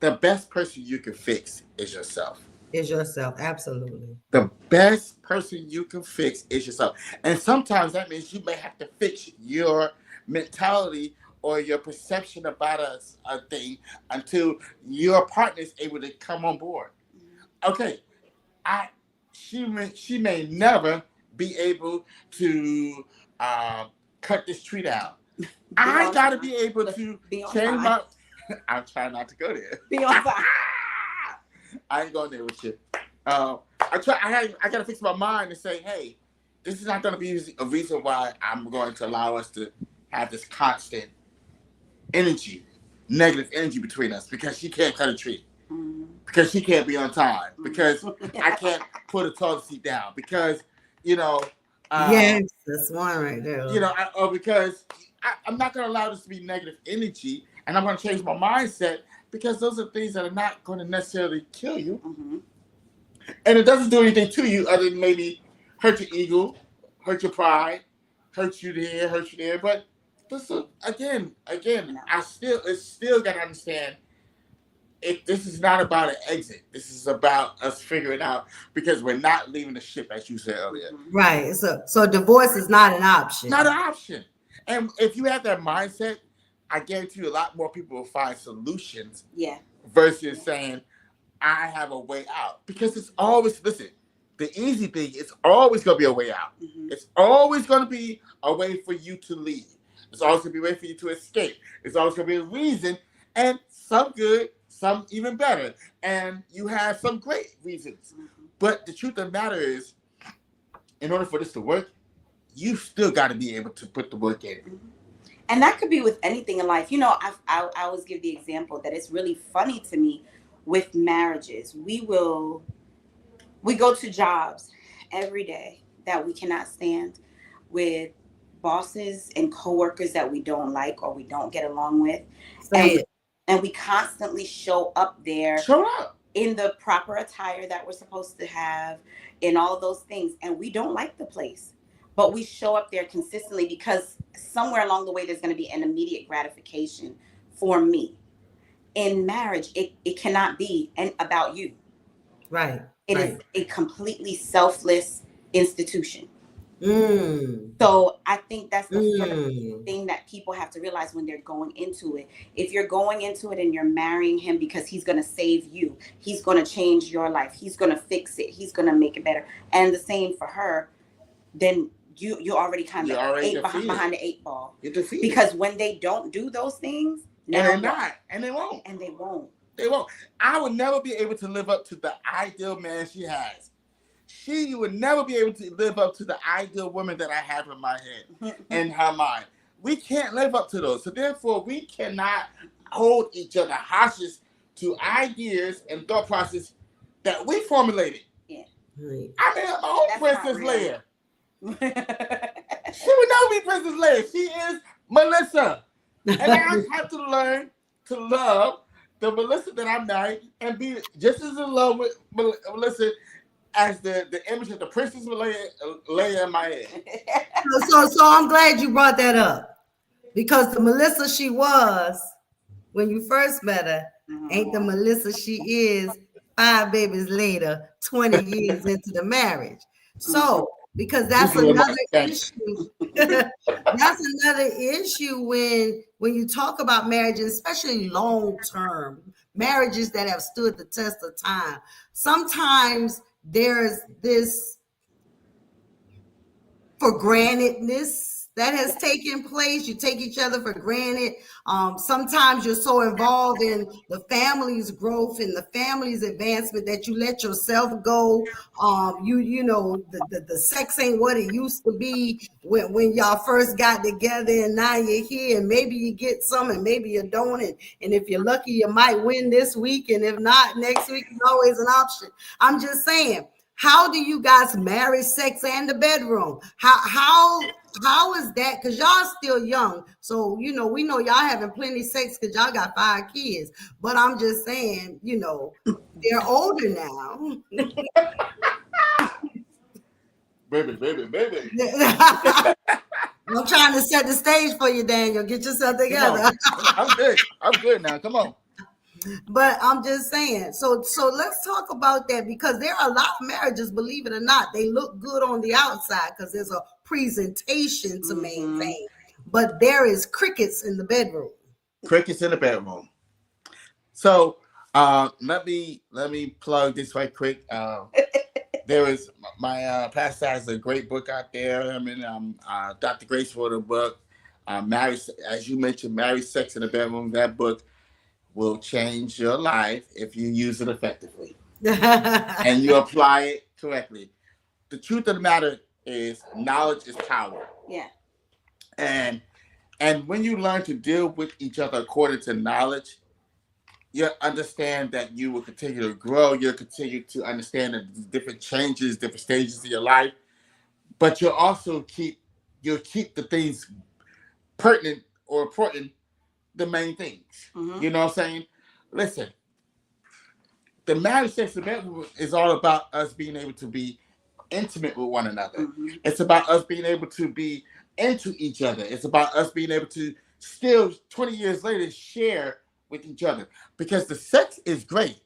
The best person you can fix is yourself. Absolutely. The best person you can fix is yourself. And sometimes that means you may have to fix your mentality or your perception about a thing until your partner is able to come on board. Okay, she may never be able to cut this tree down. I got to be able to change my... I'm trying not to go there. Be on fire. I ain't going there with you. I got to fix my mind and say, hey, this is not going to be a reason why I'm going to allow us to have this constant energy, negative energy between us, because she can't cut a tree, because she can't be on time, because I can't put a toilet seat down, because, yes, that's one right there. Or because I'm not going to allow this to be negative energy, and I'm going to change my mindset, because those are things that are not going to necessarily kill you. Mm-hmm. And it doesn't do anything to you other than maybe hurt your ego, hurt your pride, hurt you there. But listen, again, I still got to understand, this is not about an exit. This is about us figuring out, because we're not leaving the ship, as you said earlier. Right. So divorce is not an option. Not an option. And if you have that mindset, I guarantee you a lot more people will find solutions. Yeah. Versus saying, I have a way out. Because it's always, listen, the easy thing is always going to be a way out. Mm-hmm. It's always going to be a way for you to leave. It's always going to be a way for you to escape. It's always going to be a reason. and some good, some even better, and you have some great reasons. But the truth of the matter is, in order for this to work, you still got to be able to put the work in. And that could be with anything in life. You know, I always give the example that it's really funny to me with marriages. We go to jobs every day that we cannot stand, with bosses and coworkers that we don't like or we don't get along with. And we constantly show up there. Show up. In the proper attire that we're supposed to have, in all of those things. And we don't like the place. But we show up there consistently because somewhere along the way, there's going to be an immediate gratification for me. In marriage, it cannot be about you. Right. It is a completely selfless institution. So I think that's the sort of thing that people have to realize when they're going into it. If you're going into it and you're marrying him because he's going to save you, he's going to change your life, he's going to fix it, he's going to make it better, and the same for her, then you already kind of behind the 8 ball. You're defeated. Because when they don't do those things, and they won't. I would never be able to live up to the ideal man she has. She would never be able to live up to the ideal woman that I have in my head, in her mind. We can't live up to those. So therefore, we cannot hold each other hostage to ideas and thought process that we formulated. Yeah. I mean, my own Princess Leia. She would never be Princess Leia. She is Melissa. And I have to learn to love the Melissa that I married and be just as in love with Melissa as the image of the Princess Leia in my head. So I'm glad you brought that up, because the Melissa she was when you first met her ain't the Melissa she is 5 babies later, 20 years into the marriage. So because that's another issue. That's another issue when you talk about marriage, especially long-term marriages that have stood the test of time. Sometimes there's this for grantedness that has taken place. You take each other for granted. Sometimes you're so involved in the family's growth and the family's advancement that you let yourself go. You know, the sex ain't what it used to be when y'all first got together, and now you're here, and maybe you get some and maybe you don't. And if you're lucky, you might win this week, and if not, next week is always an option. I'm just saying, how do you guys marry sex and the bedroom? How is that? Because y'all still young. So, you know, we know y'all having plenty of sex because y'all got 5 kids. But I'm just saying, you know, they're older now. Baby. I'm trying to set the stage for you, Daniel. Get yourself together. I'm good now. Come on. But I'm just saying, so let's talk about that, because there are a lot of marriages, believe it or not, they look good on the outside because there's a presentation to maintain, but there is crickets in the bedroom. Crickets in the bedroom. So let me plug this right quick. There is my pastor has a great book out there. I mean, Dr. Grace wrote a book, Married, as you mentioned, Married Sex in the Bedroom. That book will change your life if you use it effectively and you apply it correctly. The truth of the matter is, knowledge is power. Yeah. And when you learn to deal with each other according to knowledge, you understand that you will continue to grow. You'll continue to understand the different changes, different stages of your life. But you'll also keep the things pertinent or important, the main things. You know what I'm saying? Listen, the marriage sex and bedroom is all about us being able to be intimate with one another. It's about us being able to be into each other. It's about us being able to still 20 years later share with each other. Because the sex is great,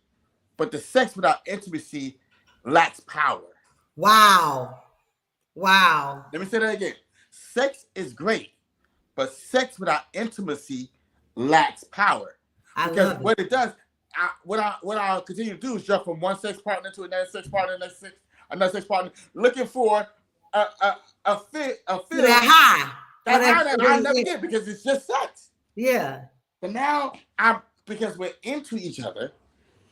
but the sex without intimacy lacks power. Wow. Let me say that again. Sex is great, but sex without intimacy lacks power. Because what it does, what I'll continue to do is jump from one sex partner to another sex partner, another sex partner, looking for a fit that high that I'll never get, because it's just sex. Yeah. But now I'm because we're into each other,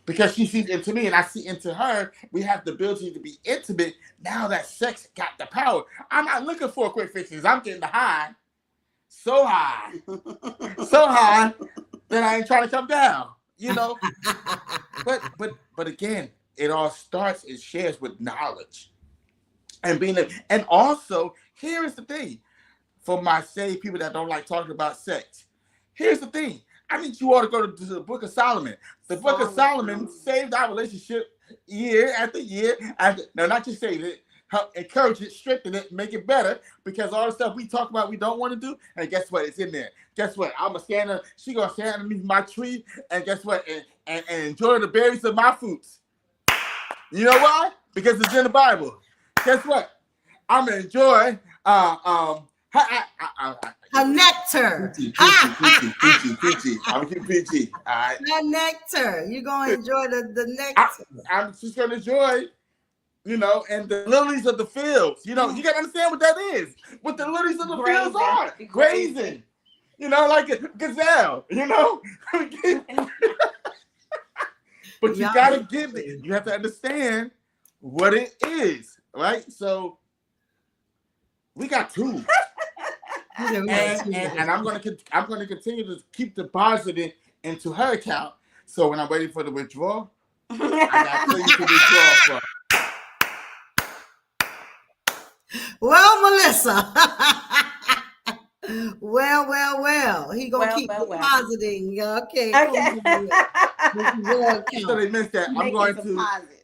because she sees into me and I see into her, we have the ability to be intimate. Now that sex got the power. I'm not looking for quick fixes. I'm getting the high, so high, so high that I ain't trying to come down. You know, but again, it all starts and shares with knowledge and and also here is the thing for my saved people that don't like talking about sex. Here's the thing. I need you all to go to the Book of Solomon. The Book of Solomon saved our relationship year after year. Now, not just save it, help encourage it, strengthen it, make it better. Because all the stuff we talk about, we don't want to do. And guess what? It's in there. Guess what? I'm gonna stand. She gonna stand underneath my tree. And guess what? And enjoy the berries of my fruits. You know why? Because it's in the Bible. Guess what? I'm gonna enjoy. A nectar. Peachy. I'm gonna keep peachy. All right. A nectar. You're gonna enjoy the nectar. I'm just gonna enjoy, and the lilies of the fields. You gotta understand what that is. What the lilies of the fields are. Grazing. Like a gazelle, But you gotta give it. You have to understand what it is, right? So we got two. And I'm gonna continue to keep depositing into her account. So when I'm ready for the withdrawal, I got things to withdraw from. Well, Melissa. Well. He gonna keep depositing. Okay. So they missed that.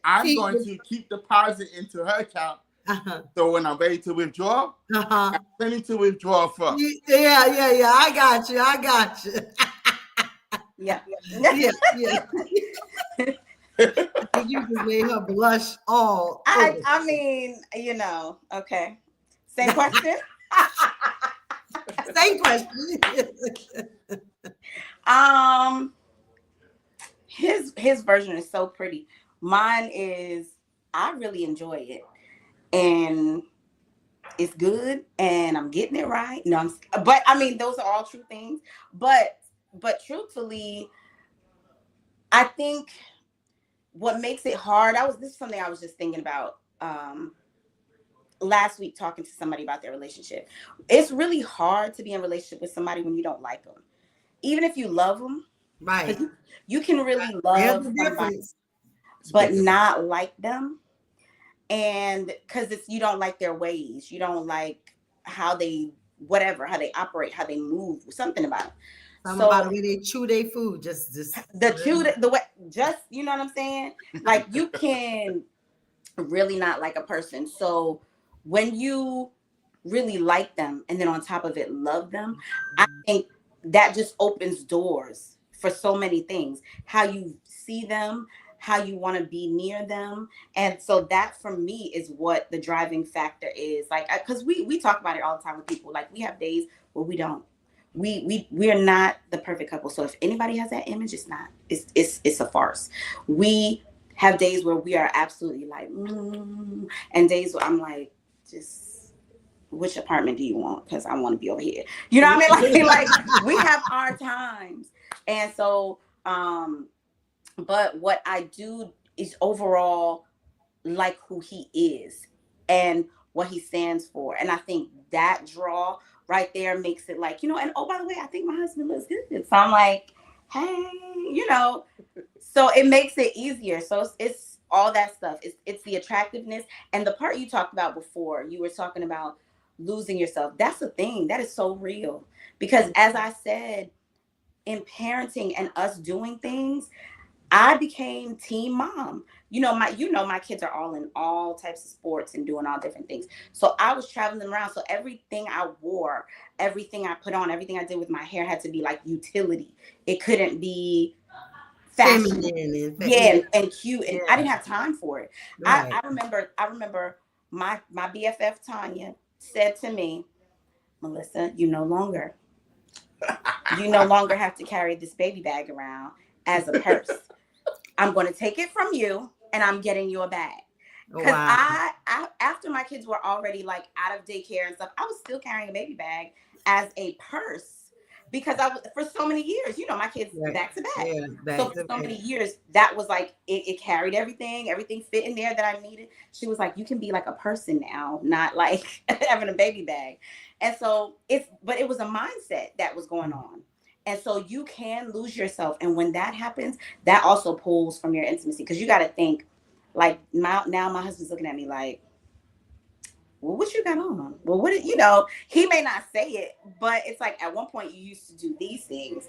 I'm going to keep deposit into her account. So when I'm ready to withdraw, I'm ready to withdraw from. Yeah. I got you. Yeah. You just made her blush all. I mean, okay. Same question. Same question. His version is so pretty. Mine is, I really enjoy it. And it's good, and I'm getting it right. But I mean, those are all true things. But truthfully, I think what makes it hard. This is something I was just thinking about last week, talking to somebody about their relationship. It's really hard to be in a relationship with somebody when you don't like them, even if you love them. Right. You can really love somebody, but not like them. And because you don't like their ways, you don't like how they operate, how they move, something about it. About the way they chew their food, just the way, you know what I'm saying? Like, you can really not like a person. So when you really like them and then on top of it love them, I think that just opens doors for so many things. How you see them, how you want to be near them. And so that for me is what the driving factor is. Like, because we talk about it all the time with people. Like, we have days where we don't. We're not the perfect couple. So if anybody has that image, it's not. It's a farce. We have days where we are absolutely like, and days where I'm like, just which apartment do you want? Because I want to be over here. You know what I mean? Like we have our times. And so, but what I do is overall like who he is and what he stands for. And I think that draw right there makes it like, and oh, by the way, I think my husband looks good. So I'm like, hey, so it makes it easier. So it's all that stuff. It's the attractiveness. And the part you talked about before, you were talking about losing yourself. That's the thing. That is so real. Because as I said, in parenting and us doing things, I became teen mom. My kids are all in all types of sports and doing all different things. So I was traveling around. So everything I wore, everything I put on, everything I did with my hair had to be like utility. It couldn't be fashion. And cute. And I didn't have time for it. Right. I remember my BFF Tanya said to me, Melissa, you no longer have to carry this baby bag around as a purse. I'm going to take it from you and I'm getting you a bag. Because I after my kids were already like out of daycare and stuff, I was still carrying a baby bag as a purse because I was for so many years, you know, my kids back to back. Yeah, So for so many years, that was like it carried everything fit in there that I needed. She was like, you can be like a person now, not like having a baby bag. And so but it was a mindset that was going on. And so you can lose yourself. And when that happens, that also pulls from your intimacy. Because you got to think, like, now my husband's looking at me like, well, what you got on? Well, you know, he may not say it, but it's like at one point you used to do these things.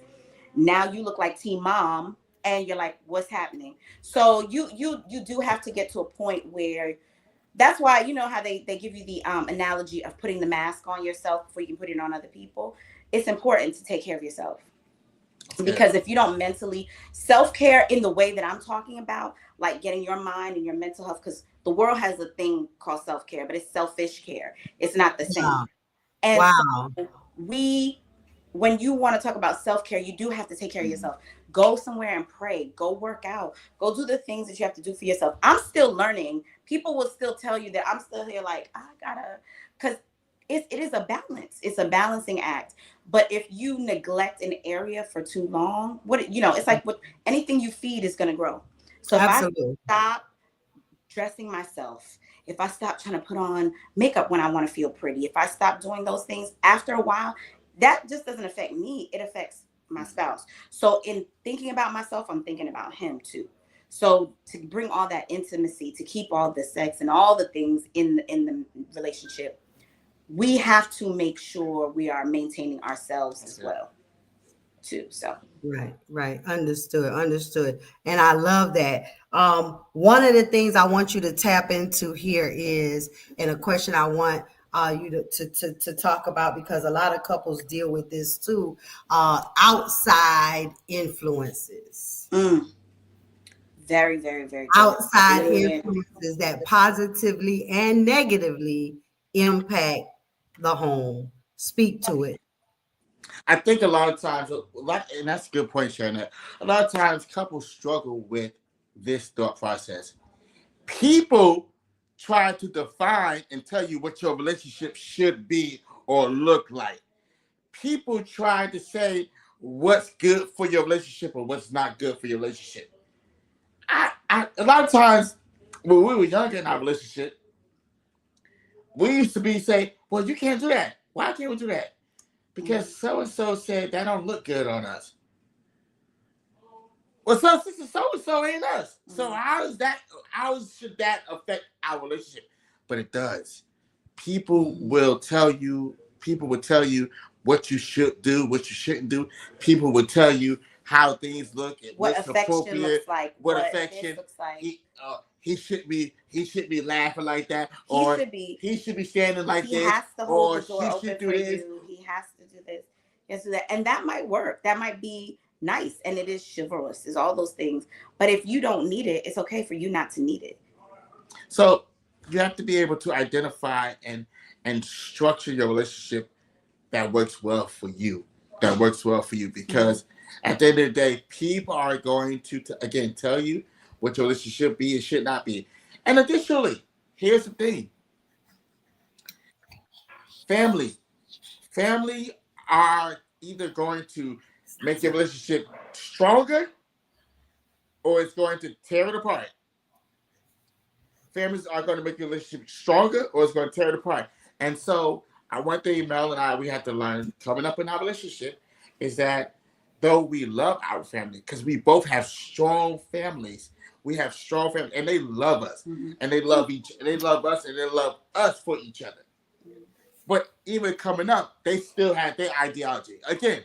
Now you look like teen mom and you're like, what's happening? So you do have to get to a point where that's why, you know, how they give you the analogy of putting the mask on yourself before you can put it on other people. It's important to take care of yourself. Because if you don't mentally self-care in the way that I'm talking about, like getting your mind and your mental health, because the world has a thing called self-care, but it's selfish care. It's not the same. Wow. And so when you want to talk about self-care, you do have to take care of yourself. Go somewhere and pray. Go work out. Go do the things that you have to do for yourself. I'm still learning. People will still tell you that I'm still here like, I gotta, because it is a balance. It's a balancing act. But if you neglect an area for too long, it's like anything you feed is going to grow. So if I stop dressing myself, if I stop trying to put on makeup when I want to feel pretty, if I stop doing those things, after a while, that just doesn't affect me. It affects my spouse. So in thinking about myself, I'm thinking about him too. So to bring all that intimacy, to keep all the sex and all the things in the relationship, we have to make sure we are maintaining ourselves as well too. So right. Understood. And I love that. One of the things I want you to tap into here is, and a question I want you to talk about, because a lot of couples deal with this too, outside influences. Very, very, very good. Outside influences that positively and negatively impact the home. Speak to it. I think a lot of times, and that's a good point, Sharon. A lot of times couples struggle with this thought process. People try to define and tell you what your relationship should be or look like. People try to say what's good for your relationship or what's not good for your relationship. A lot of times when we were younger in our relationship, we used to say, well, you can't do that. Why can't we do that? Because so-and-so said that don't look good on us. Well, so-and-so ain't us. So how should that affect our relationship? But it does. People will tell you what you should do, what you shouldn't do. People will tell you how things look, what affection looks like, what affection looks like. He should be laughing like that, or he should be standing like this. He has to hold the door open for you. He has to do this. He has to do that, and that might work. That might be nice, and it is chivalrous. Is all those things. But if you don't need it, it's okay for you not to need it. So you have to be able to identify and structure your relationship that works well for you. Because at the end of the day, people are going to again tell you what your relationship should be and should not be. And additionally, here's the thing. Family are either going to make your relationship stronger or it's going to tear it apart. Families are going to make your relationship stronger or it's going to tear it apart. And so one thing Mel and we have to learn coming up in our relationship is that though we love our family, because we both have strong families, and they love us, and they love us, and they love us for each other. But even coming up, they still had their ideology. Again,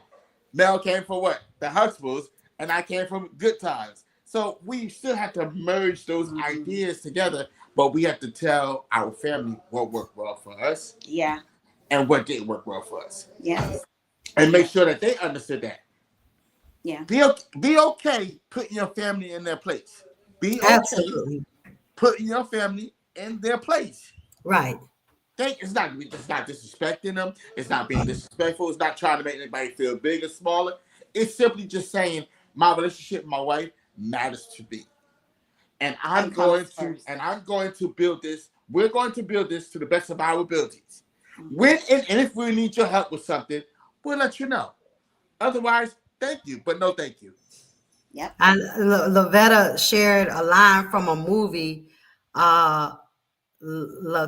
Mel came from what? The Huxtables, and I came from Good Times. So we still have to merge those ideas together, but we have to tell our family what worked well for us. Yeah. And what didn't work well for us. Yes. And make sure that they understood that. Yeah. Be okay putting your family in their place. Be okay putting your family in their place. Right. It's not disrespecting them. It's not being disrespectful. It's not trying to make anybody feel big or smaller. It's simply just saying my relationship with my wife matters to me. And I'm going to build this. We're going to build this to the best of our abilities. And if we need your help with something, we'll let you know. Otherwise, thank you, but no thank you. Yep. And Lavetta shared a line from a movie, La La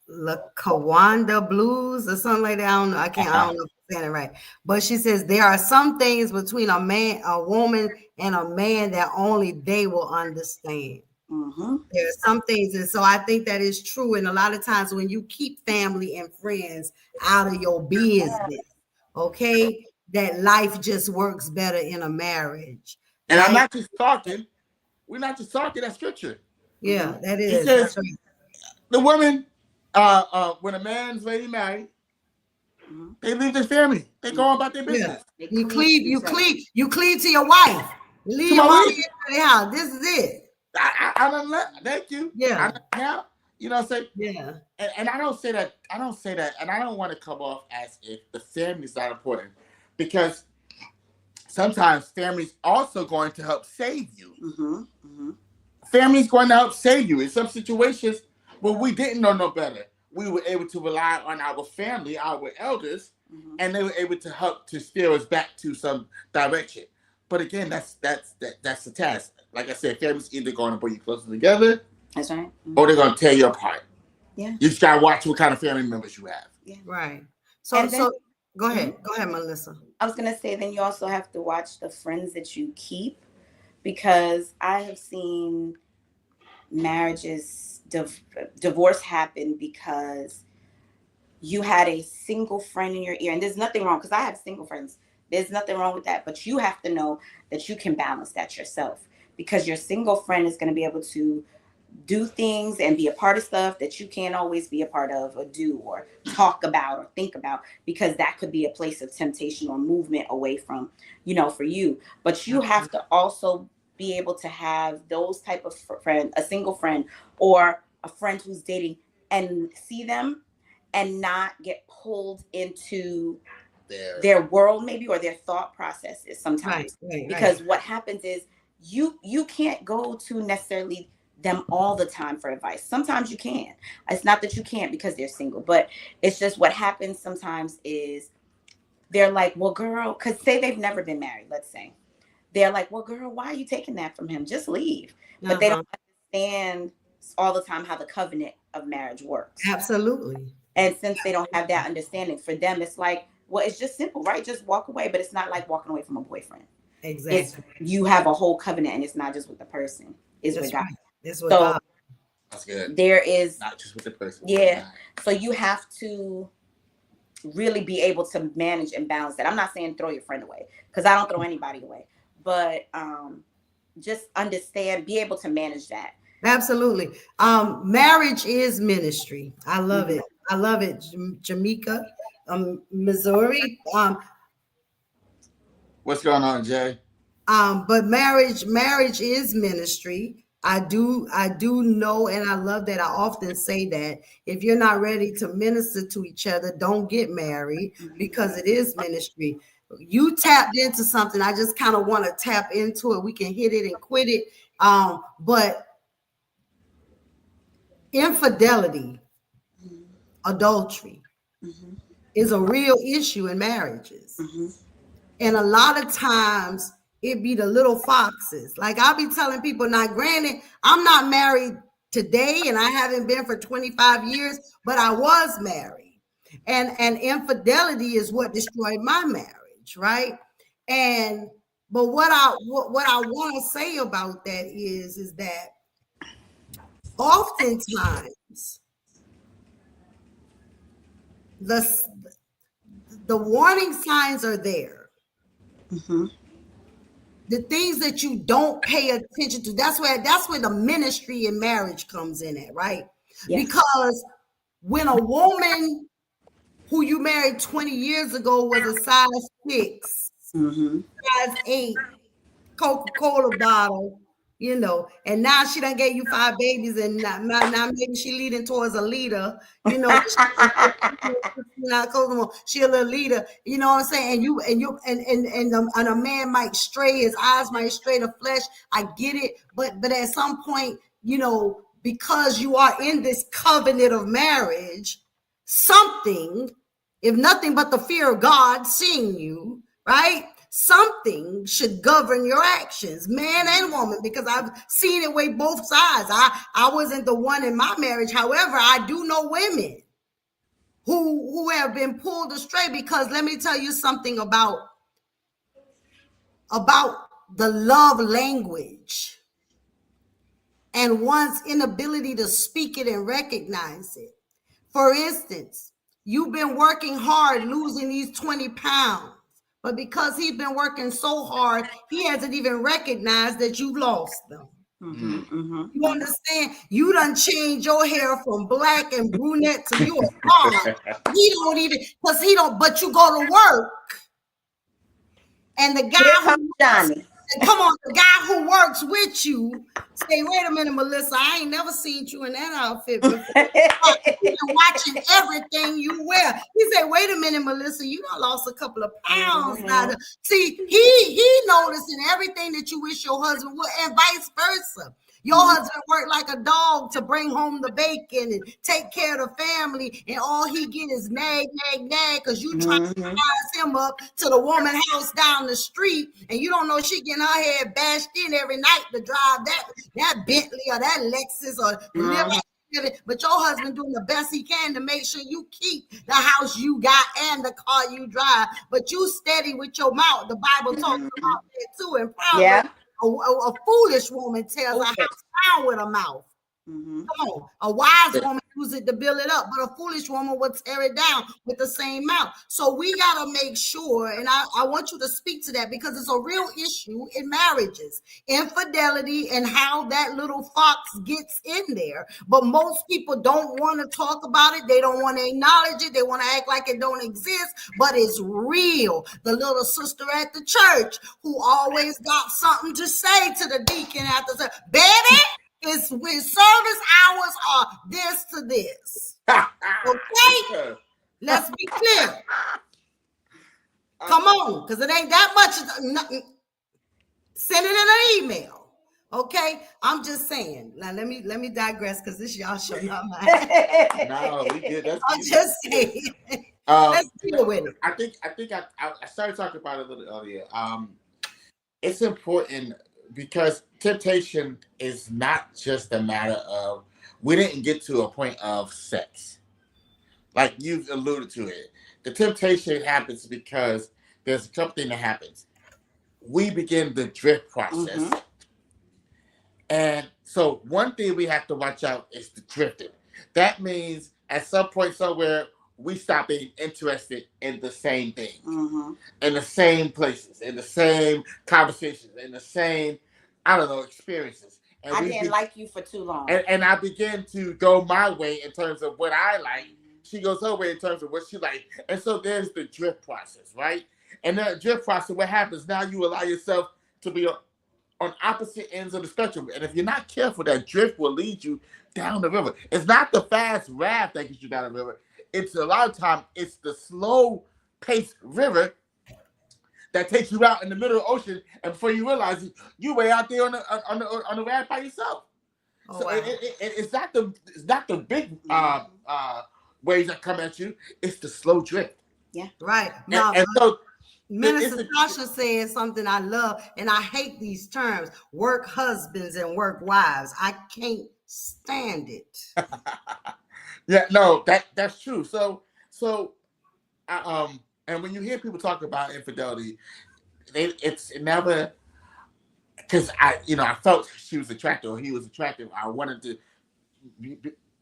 La Kawanda Blues or something like that. I don't know. I don't know if I'm saying it right. But she says there are some things between a woman and a man that only they will understand. Mm-hmm. There are some things, and so I think that is true. And a lot of times when you keep family and friends out of your business, okay, that life just works better in a marriage. And I'm Like, not just talking. We're not just talking. That scripture. yeah, that It is. says That's right. the woman, when a man's ready married, they leave their family. They go about their Yeah. business. You cleave to your wife. You leave To your my mama wife. into the house. This is it. I don't let. Thank you. Yeah. Now, you know what I'm saying? Yeah. And I don't say that. I don't say that. And I don't want to come off as if the family's not important, because sometimes family's also going to help save you. Mm-hmm. Mm-hmm. Family's going to help save you in some situations where we didn't know no better. We were able to rely on our family, our elders, and they were able to help to steer us back to some direction. But again, that's the task. Like I said, family's either going to bring you closer together, that's right, or they're going to tear you apart. Yeah, you just gotta watch what kind of family members you have. Yeah, right. So go ahead, Melissa. I was gonna say, then you also have to watch the friends that you keep, because I have seen marriages, divorce happen because you had a single friend in your ear. And there's nothing wrong, because I have single friends. There's nothing wrong with that. But you have to know that you can balance that yourself, because your single friend is going to be able to do things and be a part of stuff that you can't always be a part of or do or talk about or think about, because that could be a place of temptation or movement away from, for you. But you have to also be able to have those type of friend, a single friend or a friend who's dating, and see them and not get pulled into their world maybe, or their thought processes sometimes. Right, because what happens is you can't go to necessarily them all the time for advice. Sometimes you can. It's not that you can't because they're single, but it's just what happens sometimes is they're like, well, girl, because say they've never been married, let's say. They're like, well, girl, why are you taking that from him? Just leave. But they don't understand all the time how the covenant of marriage works. Absolutely. And since they don't have that understanding, for them, it's like, well, it's just simple, right? Just walk away. But it's not like walking away from a boyfriend. Exactly. You have a whole covenant, and it's not just with the person. It's with God. Right. It's with God. That's good. There is not just with the person. Yeah. So you have to really be able to manage and balance that. I'm not saying throw your friend away, because I don't throw anybody away. But just understand, be able to manage that. Absolutely. Marriage is ministry. I love it. I love it. Jamaica, Missouri. What's going on, Jay? But marriage is ministry. I do know, and I love that. I often say that if you're not ready to minister to each other, don't get married, because it is ministry. You tapped into something. I just kind of want to tap into it. We can hit it and quit it. But infidelity, adultery is a real issue in marriages. And a lot of times it be the little foxes. Like I'll be telling people, now granted, I'm not married today and I haven't been for 25 years, but I was married. And infidelity is what destroyed my marriage, right? But what I want to say about that is that oftentimes the warning signs are there. The things that you don't pay attention to, that's where the ministry in marriage comes in at, right? Yes. Because when a woman who you married 20 years ago was a size 6, size 8 Coca-Cola bottle, and now she done gave you 5 babies, and now maybe she leading towards a leader, she a little leader, you know what I'm saying? And a man might stray, his eyes might stray to flesh. I get it, but at some point, because you are in this covenant of marriage, something if nothing but the fear of God seeing you, right? Something should govern your actions, man and woman, because I've seen it way both sides. I wasn't the one in my marriage. However, I do know women who have been pulled astray, because let me tell you something about the love language and one's inability to speak it and recognize it. For instance, you've been working hard losing these 20 pounds, but because he's been working so hard, he hasn't even recognized that you've lost them. You understand? You done changed your hair from black and brunette to you a blonde. He don't even, because he don't, but you go to work. And the guy the guy who works with you say, wait a minute, Melissa, I ain't never seen you in that outfit before. He's been watching everything you wear. He said, wait a minute, Melissa, you done lost a couple of pounds. See, he noticing everything that you wish your husband would, and vice versa. Your husband worked like a dog to bring home the bacon and take care of the family, and all he get is nag, because you trying to rise him up to the woman house down the street, and you don't know she getting her head bashed in every night to drive that Bentley or that Lexus or but your husband doing the best he can to make sure you keep the house you got and the car you drive, but you steady with your mouth. The Bible talks about that too in Proverbs. A foolish woman tells a house down with a mouth. Come on, a wise woman uses it to build it up, but a foolish woman will tear it down with the same mouth. So we got to make sure, and I want you to speak to that, because it's a real issue in marriages, infidelity and how that little fox gets in there. But most people don't want to talk about it. They don't want to acknowledge it. They want to act like it don't exist, but it's real. The little sister at the church who always got something to say to the deacon after service, baby, it's when service hours are this to this. Okay? Let's be clear. Come on, because it ain't that much. Send it in an email. Okay? I'm just saying. Now let me digress, because this y'all show not mine. No, we did. I'm just saying. Let's deal with it. I think I started talking about it a little earlier. It's important, because temptation is not just a matter of, we didn't get to a point of sex. Like you've alluded to it. The temptation happens because there's something that happens. We begin the drift process. And so one thing we have to watch out is the drifting. That means at some point somewhere, we stop being interested in the same thing, in the same places, in the same conversations, in the same, I don't know, experiences. And I didn't like you for too long. And I begin to go my way in terms of what I like. She goes her way in terms of what she likes. And so there's the drift process, right? And that drift process, what happens now, you allow yourself to be on opposite ends of the spectrum. And if you're not careful, that drift will lead you down the river. It's not the fast raft that gets you down the river. It's a lot of time, it's the slow paced river that takes you out in the middle of the ocean, and before you realize it, you way out there on the raft by yourself. Oh, so wow. It's not the big waves that come at you. It's the slow drift. Yeah, right. Now, and so Minister Tasha said something I love, and I hate these terms: work husbands and work wives. I can't stand it. Yeah, no, that's true. So, and when you hear people talk about infidelity, it's never, because I felt she was attractive or he was attractive. I wanted to do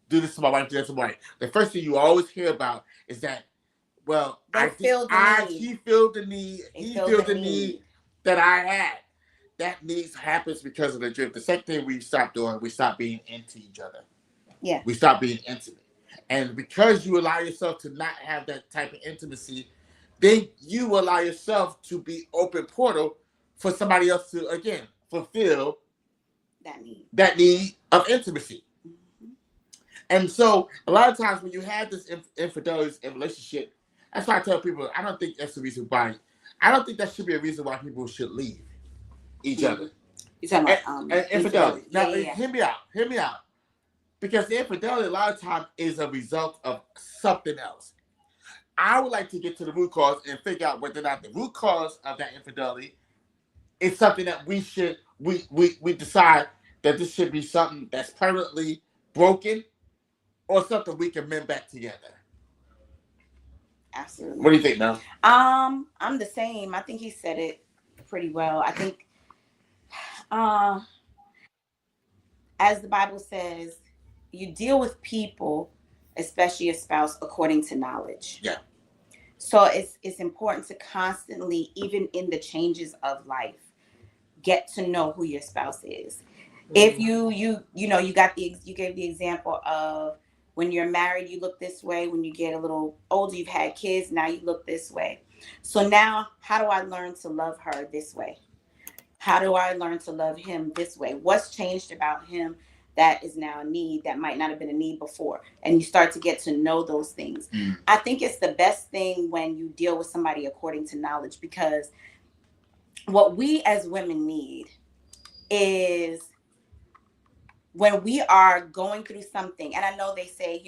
this to my wife, do that to my wife. The first thing you always hear about is that, well, he filled the need, he filled the need that I had. That need happens because of the drift. The second thing we stopped doing, we stopped being into each other. Yeah, we stopped being intimate. And because you allow yourself to not have that type of intimacy, then you allow yourself to be open portal for somebody else to, again, fulfill that need of intimacy. And so a lot of times when you have this infidelity in relationship, that's why I tell people, I don't think that's the reason why. I don't think that should be a reason why people should leave each other. You're talking about infidelity. Now, hear me out. Because the infidelity a lot of times is a result of something else. I would like to get to the root cause and figure out whether or not the root cause of that infidelity is something that we decide that this should be something that's permanently broken or something we can mend back together. Absolutely. What do you think, Mel? I'm the same. I think he said it pretty well. I think, as the Bible says, you deal with people, especially your spouse, according to knowledge. Yeah. So it's important to constantly, even in the changes of life, get to know who your spouse is. If you gave the example of when you're married, you look this way. When you get a little older, you've had kids, now you look this way. So now, how do I learn to love her this way? How do I learn to love him this way? What's changed about him that is now a need that might not have been a need before? And you start to get to know those things. I think it's the best thing when you deal with somebody according to knowledge, because what we as women need is, when we are going through something, and I know they say,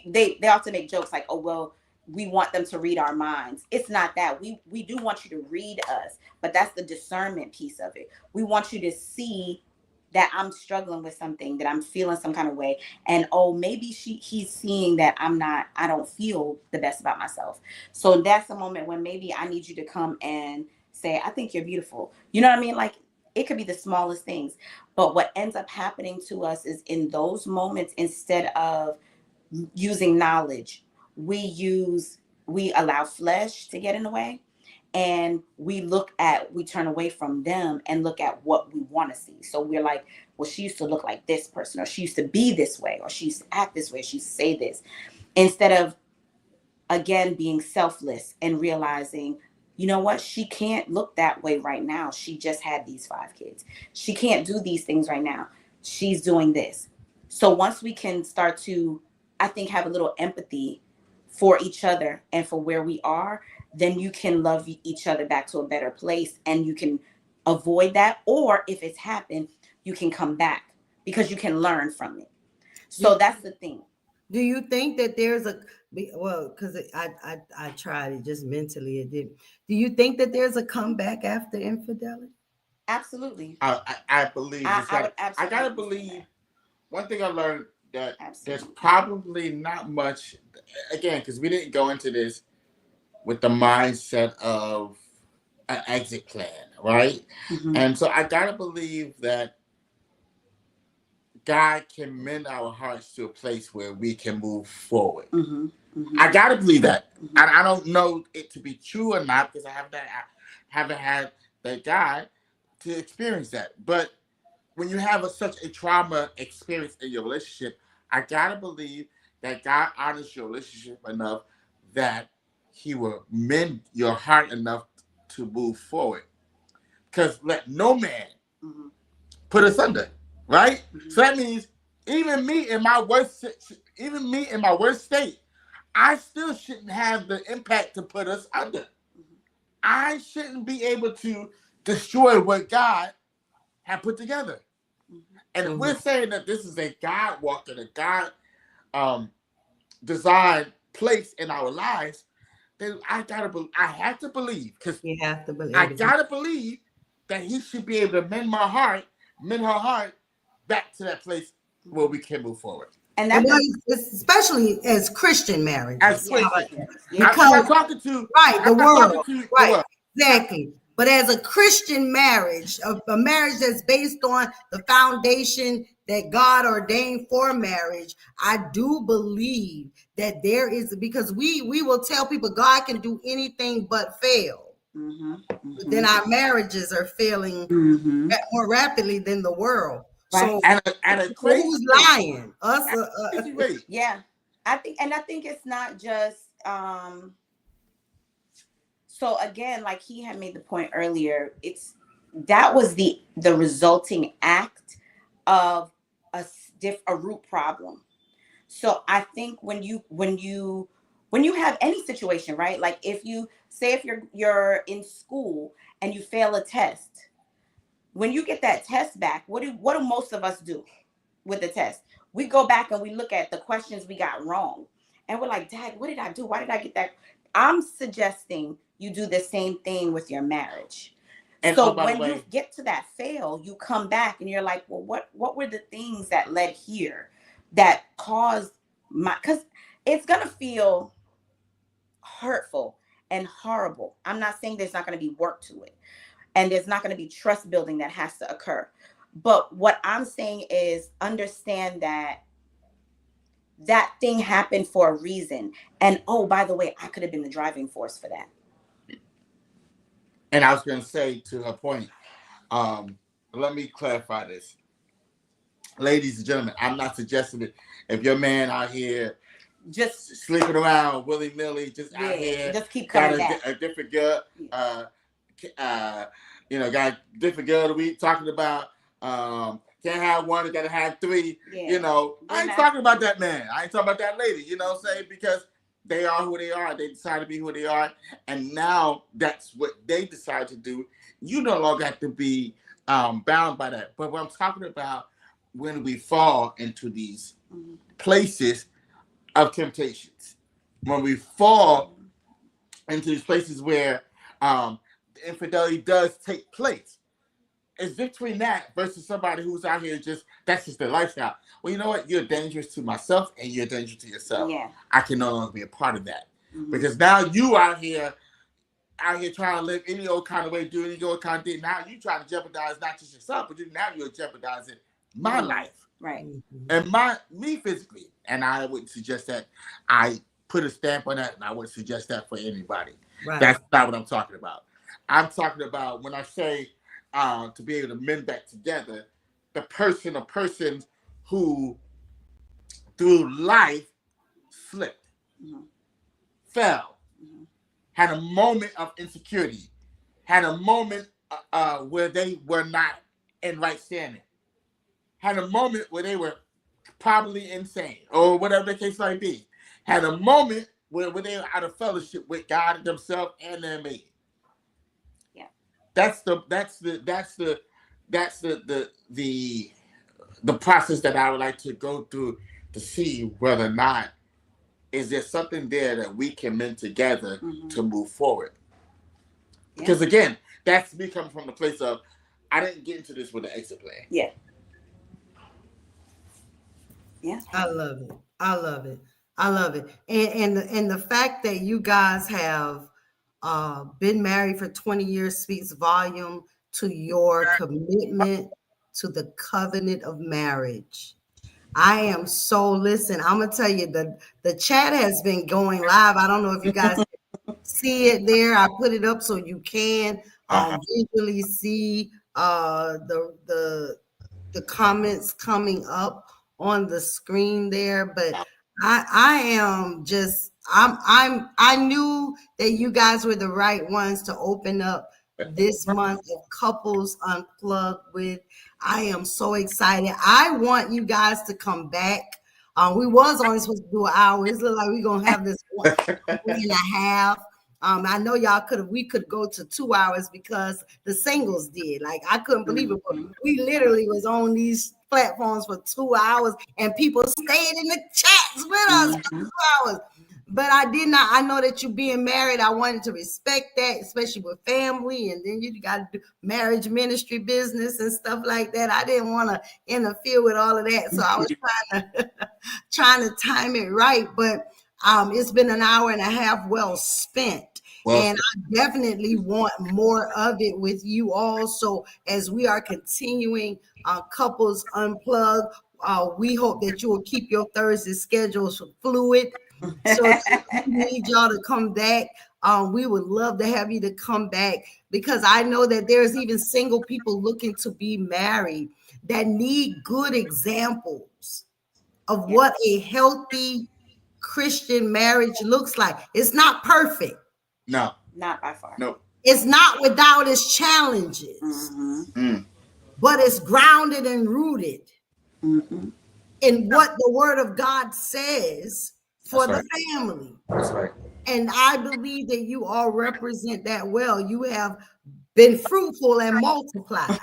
they often make jokes like, oh, well, we want them to read our minds. It's not that. We do want you to read us, but that's the discernment piece of it. We want you to see that I'm struggling with something, that I'm feeling some kind of way. And maybe he's seeing that I don't feel the best about myself. So that's a moment when maybe I need you to come and say, I think you're beautiful. You know what I mean? Like, it could be the smallest things. But what ends up happening to us is, in those moments, instead of using knowledge, we allow flesh to get in the way, and we turn away from them and look at what we want to see. So we're like, well, she used to look like this person, or she used to be this way, or she used to act this way, she used to say this, instead of, again, being selfless and realizing, you know what, she can't look that way right now. She just had these 5 kids. She can't do these things right now. She's doing this. So once we can start to, I think, have a little empathy for each other and for where we are, then you can love each other back to a better place, and you can avoid that. Or if it's happened, you can come back because you can learn from it. So that's the thing. Do you think that there's because I tried it just mentally, it didn't. Do you think that there's a comeback after infidelity? Absolutely. I believe. I gotta believe. One thing I learned, that there's probably not much, again, because we didn't go into this with the mindset of an exit plan, right? And so I gotta believe that God can mend our hearts to a place where we can move forward. I gotta believe that. And I don't know it to be true or not, because I haven't had that God to experience that. But when you have such a trauma experience in your relationship, I gotta believe that God honors your relationship enough that He will mend your heart enough to move forward. Because let no man put us under, right? So that means even me in my worst state, I still shouldn't have the impact to put us under. I shouldn't be able to destroy what God had put together. And if we're saying that this is a God walk and a God designed place in our lives, then I have to believe, because You have to believe. I gotta believe that He should be able to mend her heart back to that place where we can move forward. And that's especially as Christian marriages. As Christian, because I'm talking to the world, the world. Exactly. But as a Christian marriage, a marriage that's based on the foundation that God ordained for marriage, I do believe that there is, because we will tell people God can do anything but fail. But then our marriages are failing more rapidly than the world. Right. So and a crazy who's lying? Us? Yeah, I think it's not just. So again, like he had made the point earlier, that was the resulting act of a root problem. So I think when you have any situation, right? Like if you're in school and you fail a test, when you get that test back, what do most of us do with the test? We go back and we look at the questions we got wrong. and we're like, Dad, what did I do? Why did I get that? I'm suggesting you do the same thing with your marriage. And so when you get to that fail, you come back and you're like, well, what were the things that led here that caused because it's going to feel hurtful and horrible. I'm not saying there's not going to be work to it, and there's not going to be trust building that has to occur. But what I'm saying is understand that thing happened for a reason. And oh, by the way, I could have been the driving force for that. And I was going to say, to her point, let me clarify this. Ladies and gentlemen, I'm not suggesting that if your man out here just sleeping around willy-nilly, just out here, just keep coming back. A different girl, got a different girl that we talking about, can't have one, gotta have three, I ain't talking about that man. I ain't talking about that lady, because they are who they are. They decide to be who they are. And now that's what they decide to do. You no longer have to be bound by that. But what I'm talking about, when we fall into these places of temptations, when we fall into these places where the infidelity does take place, it's between that versus somebody who's out here that's just their lifestyle. Well, you know what? You're dangerous to myself and you're dangerous to yourself. Yeah. I can no longer be a part of that. Because now you out here trying to live any old kind of way, doing any old kind of thing. Now you trying to jeopardize not just yourself, but now you're jeopardizing my life. Right. And me physically. And I would suggest that I put a stamp on that, and I would suggest that for anybody. Right. That's not what I'm talking about. I'm talking about when I say to be able to mend back together, the person or persons who through life slipped, fell, had a moment of insecurity, had a moment where they were not in right standing, had a moment where they were probably insane or whatever the case might be, had a moment where they were out of fellowship with God themselves and their mate. Yeah, that's the process that I would like to go through to see whether or not is there something there that we can mend together to move forward. Yeah. Because again, that's me coming from the place of I didn't get into this with an exit plan. Yeah. Yeah. I love it. I love it. I love it. And the fact that you guys have been married for 20 years speaks volume to your commitment to the covenant of marriage. I am listen, I'm gonna tell you, the chat has been going live. I don't know if you guys can see it there. I put it up so you can visually see the comments coming up on the screen there. But I knew that you guys were the right ones to open up this month of Couples Unplugged with. I am so excited. I want you guys to come back. We was only supposed to do an hour. It looks like we're gonna have this 1.5. I know we could go to 2 hours because the singles did. Like I couldn't believe it, but we literally was on these platforms for 2 hours and people stayed in the chats with us for 2 hours. But I know that you being married, I wanted to respect that, especially with family. And then you got to do marriage ministry business and stuff like that. I didn't want to interfere with all of that. So I was trying to time it right. But it's been an hour and a half well spent. And I definitely want more of it with you all. So as we are continuing Couples Unplugged, we hope that you will keep your Thursday schedules fluid. So if we need y'all to come back, we would love to have you to come back, because I know that there's even single people looking to be married that need good examples of what a healthy Christian marriage looks like. It's not perfect. No. Not by far. No. It's not without its challenges, but it's grounded and rooted in what the Word of God says for the family. That's right. And I believe that you all represent that well. You have been fruitful and multiplied.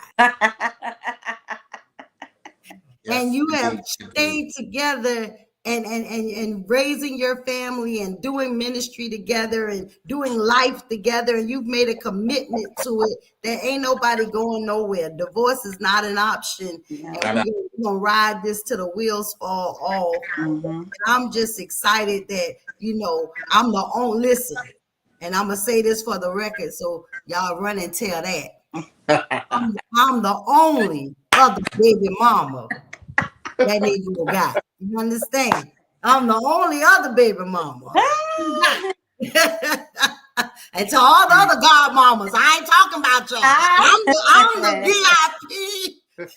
And you have stayed together and raising your family and doing ministry together and doing life together, and you've made a commitment to it that ain't nobody going nowhere. Divorce is not an option. Yeah. And we're gonna ride this till the wheels fall off. And I'm just excited that, you know, I'm the only, listen, and I'm gonna say this for the record, so y'all run and tell that. I'm the only other baby mama that Negro got. You understand? I'm the only other baby mama. And to all the other god mamas, I ain't talking about y'all. I'm the VIP.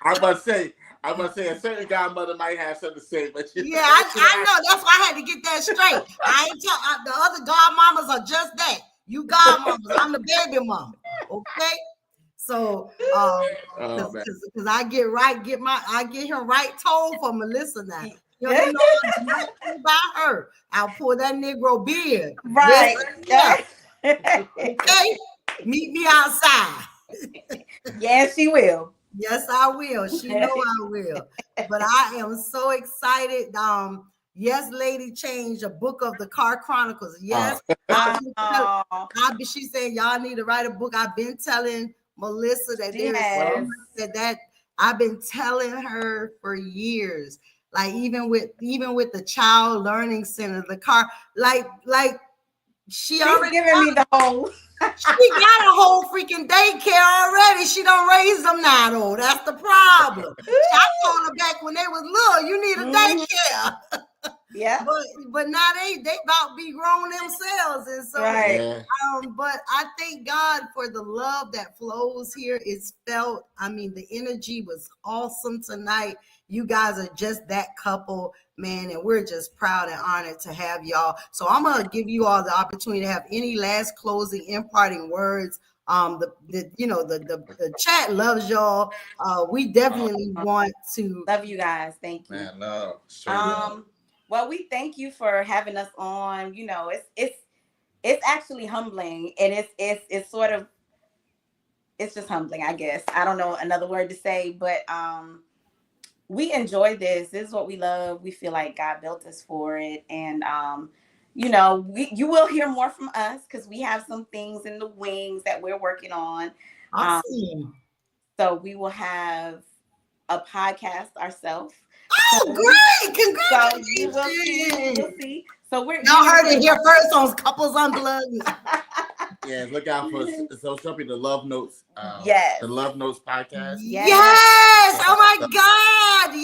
I'm about to say a certain godmother might have something to say, but yeah, I know. That's why I had to get that straight. I ain't the other god mamas are just that. You god mamas, I'm the baby mama. Okay. So, because I get him right told for Melissa now. You know, about her. I'll pull that Negro beard. Right. Okay. Meet me outside. Yes, she will. Yes, I will. She know I will. But I am so excited. Yes, Lady Change, a book of the Carr Chronicles. Yes. She said y'all need to write a book. I've been telling Melissa that there is so much that I've been telling her for years. Like even with the Child Learning Center, the Carr, like she's already giving me the whole. She got a whole freaking daycare already. She don't raise them now, though. That's the problem. I told her back when they was little, you need a daycare. Yeah. But now they about to be grown themselves. And so but I thank God for the love that flows here. It's felt. I mean, the energy was awesome tonight. You guys are just that couple, man, and we're just proud and honored to have y'all. So I'm gonna give you all the opportunity to have any last closing, imparting words. The chat loves y'all. We definitely want to love you guys. Thank you. Man, love. Well, we thank you for having us on. You know, it's actually humbling, and it's sort of, it's just humbling, I guess. I don't know another word to say, but we enjoy this. This is what we love. We feel like God built us for it. And, you know, you will hear more from us because we have some things in the wings that we're working on. Awesome. So we will have a podcast ourselves. Oh, great. Congratulations. So you will see. So y'all heard it here first on Couples Unplugged. Yeah, look out for the Love Notes. Yes. The Love Notes podcast. Yes. Oh my God.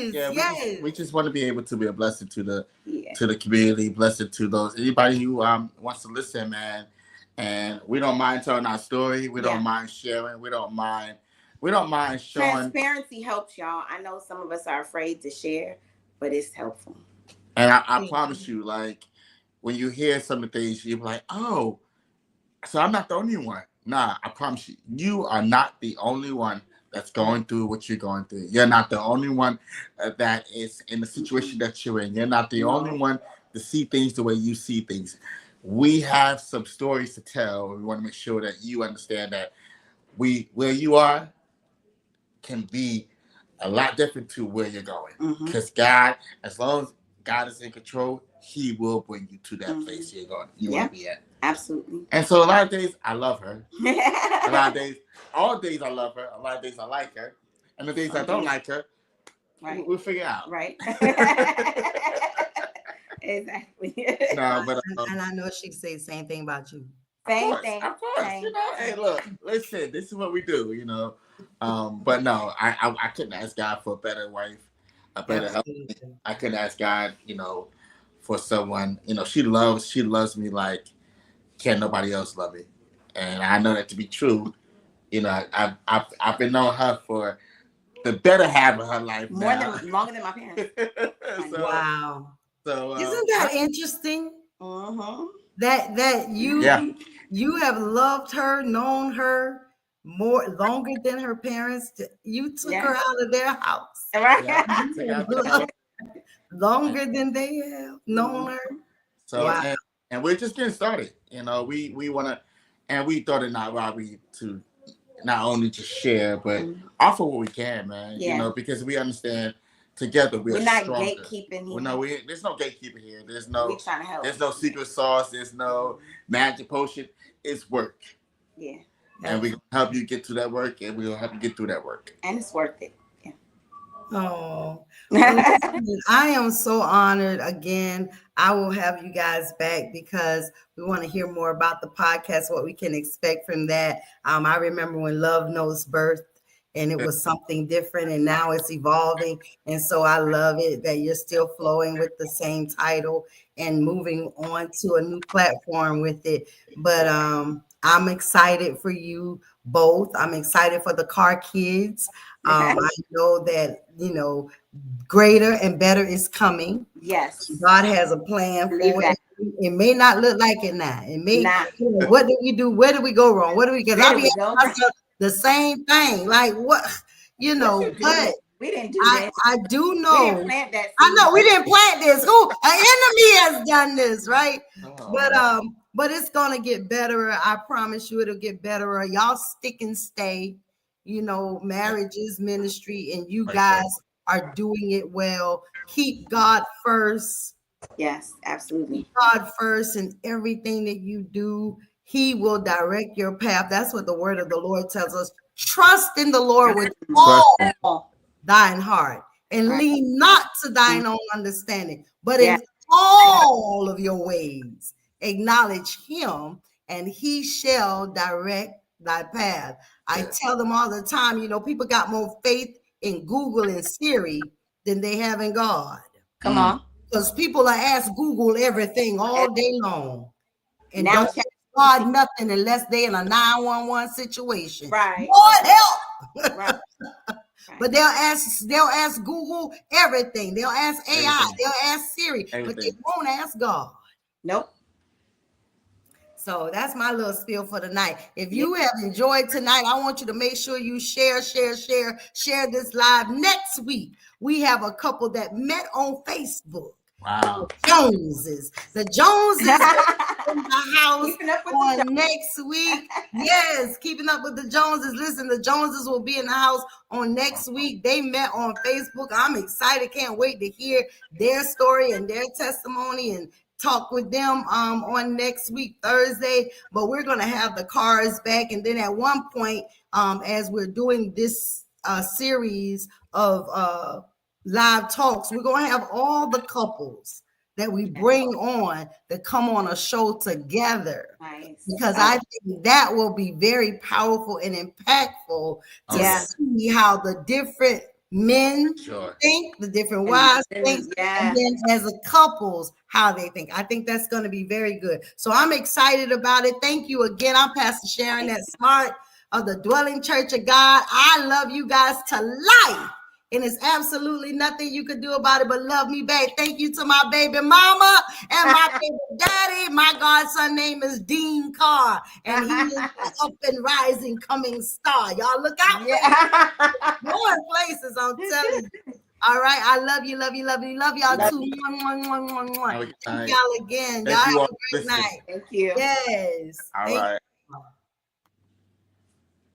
Yes. We just want to be able to be a blessing to the community, blessing to those anybody who wants to listen, man. And we don't mind telling our story. We don't mind sharing. We don't mind showing. Transparency helps, y'all. I know some of us are afraid to share, but it's helpful. And I promise you, like, when you hear some of the things, you're like, oh, so I'm not the only one. Nah, I promise you, you are not the only one that's going through what you're going through. You're not the only one that is in the situation that you're in. You're not the only one to see things the way you see things. We have some stories to tell. We want to make sure that you understand that where you are can be a lot different to where you're going. Because God, as long as God is in control, He will bring you to that place you want to be at. Absolutely. And so a lot of days I love her. A lot of days, all days I love her. A lot of days I like her. And the days I don't like her, we'll figure out. Right. Exactly. No, but and I know she say the same thing about you. Same thing. Of course. You know, hey, look, listen, this is what we do, you know. But no, I couldn't ask God for a better wife, a better husband. I couldn't ask God, you know, for someone, you know, she loves me like can't nobody else love me. And I know that to be true. You know, I've been knowing her for the better half of her life longer than my parents. Wow. So isn't that interesting? That you have loved her, known her longer than her parents. You took her out of their house. Right. Longer than they have known her. So and we're just getting started. You know, we want to, and we thought it not robbery to not only just share, but offer what we can, man. You know, because we understand together we're not stronger. Gatekeeping here. Well, no, there's no gatekeeping here. There's no. We're trying to help. There's no secret sauce. There's no magic potion. It's work. Yeah. And we're gonna help you get to that work, and we'll help you get through that work. And it's worth it. Yeah. Oh, I am so honored. Again, I will have you guys back because we want to hear more about the podcast, what we can expect from that. I remember when Love Knows Birth, and it was something different, and now it's evolving. And so I love it that you're still flowing with the same title and moving on to a new platform with it. But I'm excited for you both. I'm excited for the Carr kids. I know that, greater and better is coming. Yes. God has a plan for it. It may not look like it now. It may. What did we do? Where did we go wrong? What did we get? I'll be asking myself the same thing. Like what? But we didn't do that. I do know. We didn't plant that seed. I know we didn't plant this. Who? An enemy has done this, right? But it's gonna get better. I promise you, it'll get better. Y'all stick and stay. Marriage is ministry, and you guys are doing it well. Keep God first. Yes, absolutely. Keep God first in everything that you do. He will direct your path. That's what the word of the Lord tells us. Trust in the Lord with all thine heart, and lean not to thine own understanding, but in all of your ways acknowledge him, and he shall direct thy path. I tell them all the time, people got more faith in Google and Siri than they have in God. Come on. Because people are ask Google everything all day long. And now, don't God nothing unless they're in a 911 situation. Right. Lord help. Right. But they'll ask Google everything. They'll ask AI. They'll ask Siri. But they won't ask God. Nope. So that's my little spiel for tonight. If you have enjoyed tonight, I want you to make sure you share this live. Next week, we have a couple that met on Facebook. Wow. The Joneses in the house on next week. Yes, keeping up with the Joneses. Listen, the Joneses will be in the house on next week. They met on Facebook. I'm excited. Can't wait to hear their story and their testimony and talk with them on next week, Thursday. But we're going to have the Carrs back. And then at one point, as we're doing this series of live talks, we're going to have all the couples that we bring on that come on a show together. Nice. Because I think that will be very powerful and impactful to see how the different men think, the different wives think, and then as a couples, how they think. I think that's going to be very good. So I'm excited about it. Thank you again. I'm Pastor Sharon, that smart of the Dwelling Church of God. I love you guys to life. And it's absolutely nothing you can do about it but love me back. Thank you to my baby mama and my baby daddy. My godson name is Dean Carr, and he is the up and rising coming star. Y'all look out for more places, I'm telling you. All right, I love you. Love y'all too. Thank y'all again. Y'all have a great night. Thank you. Yes. All right.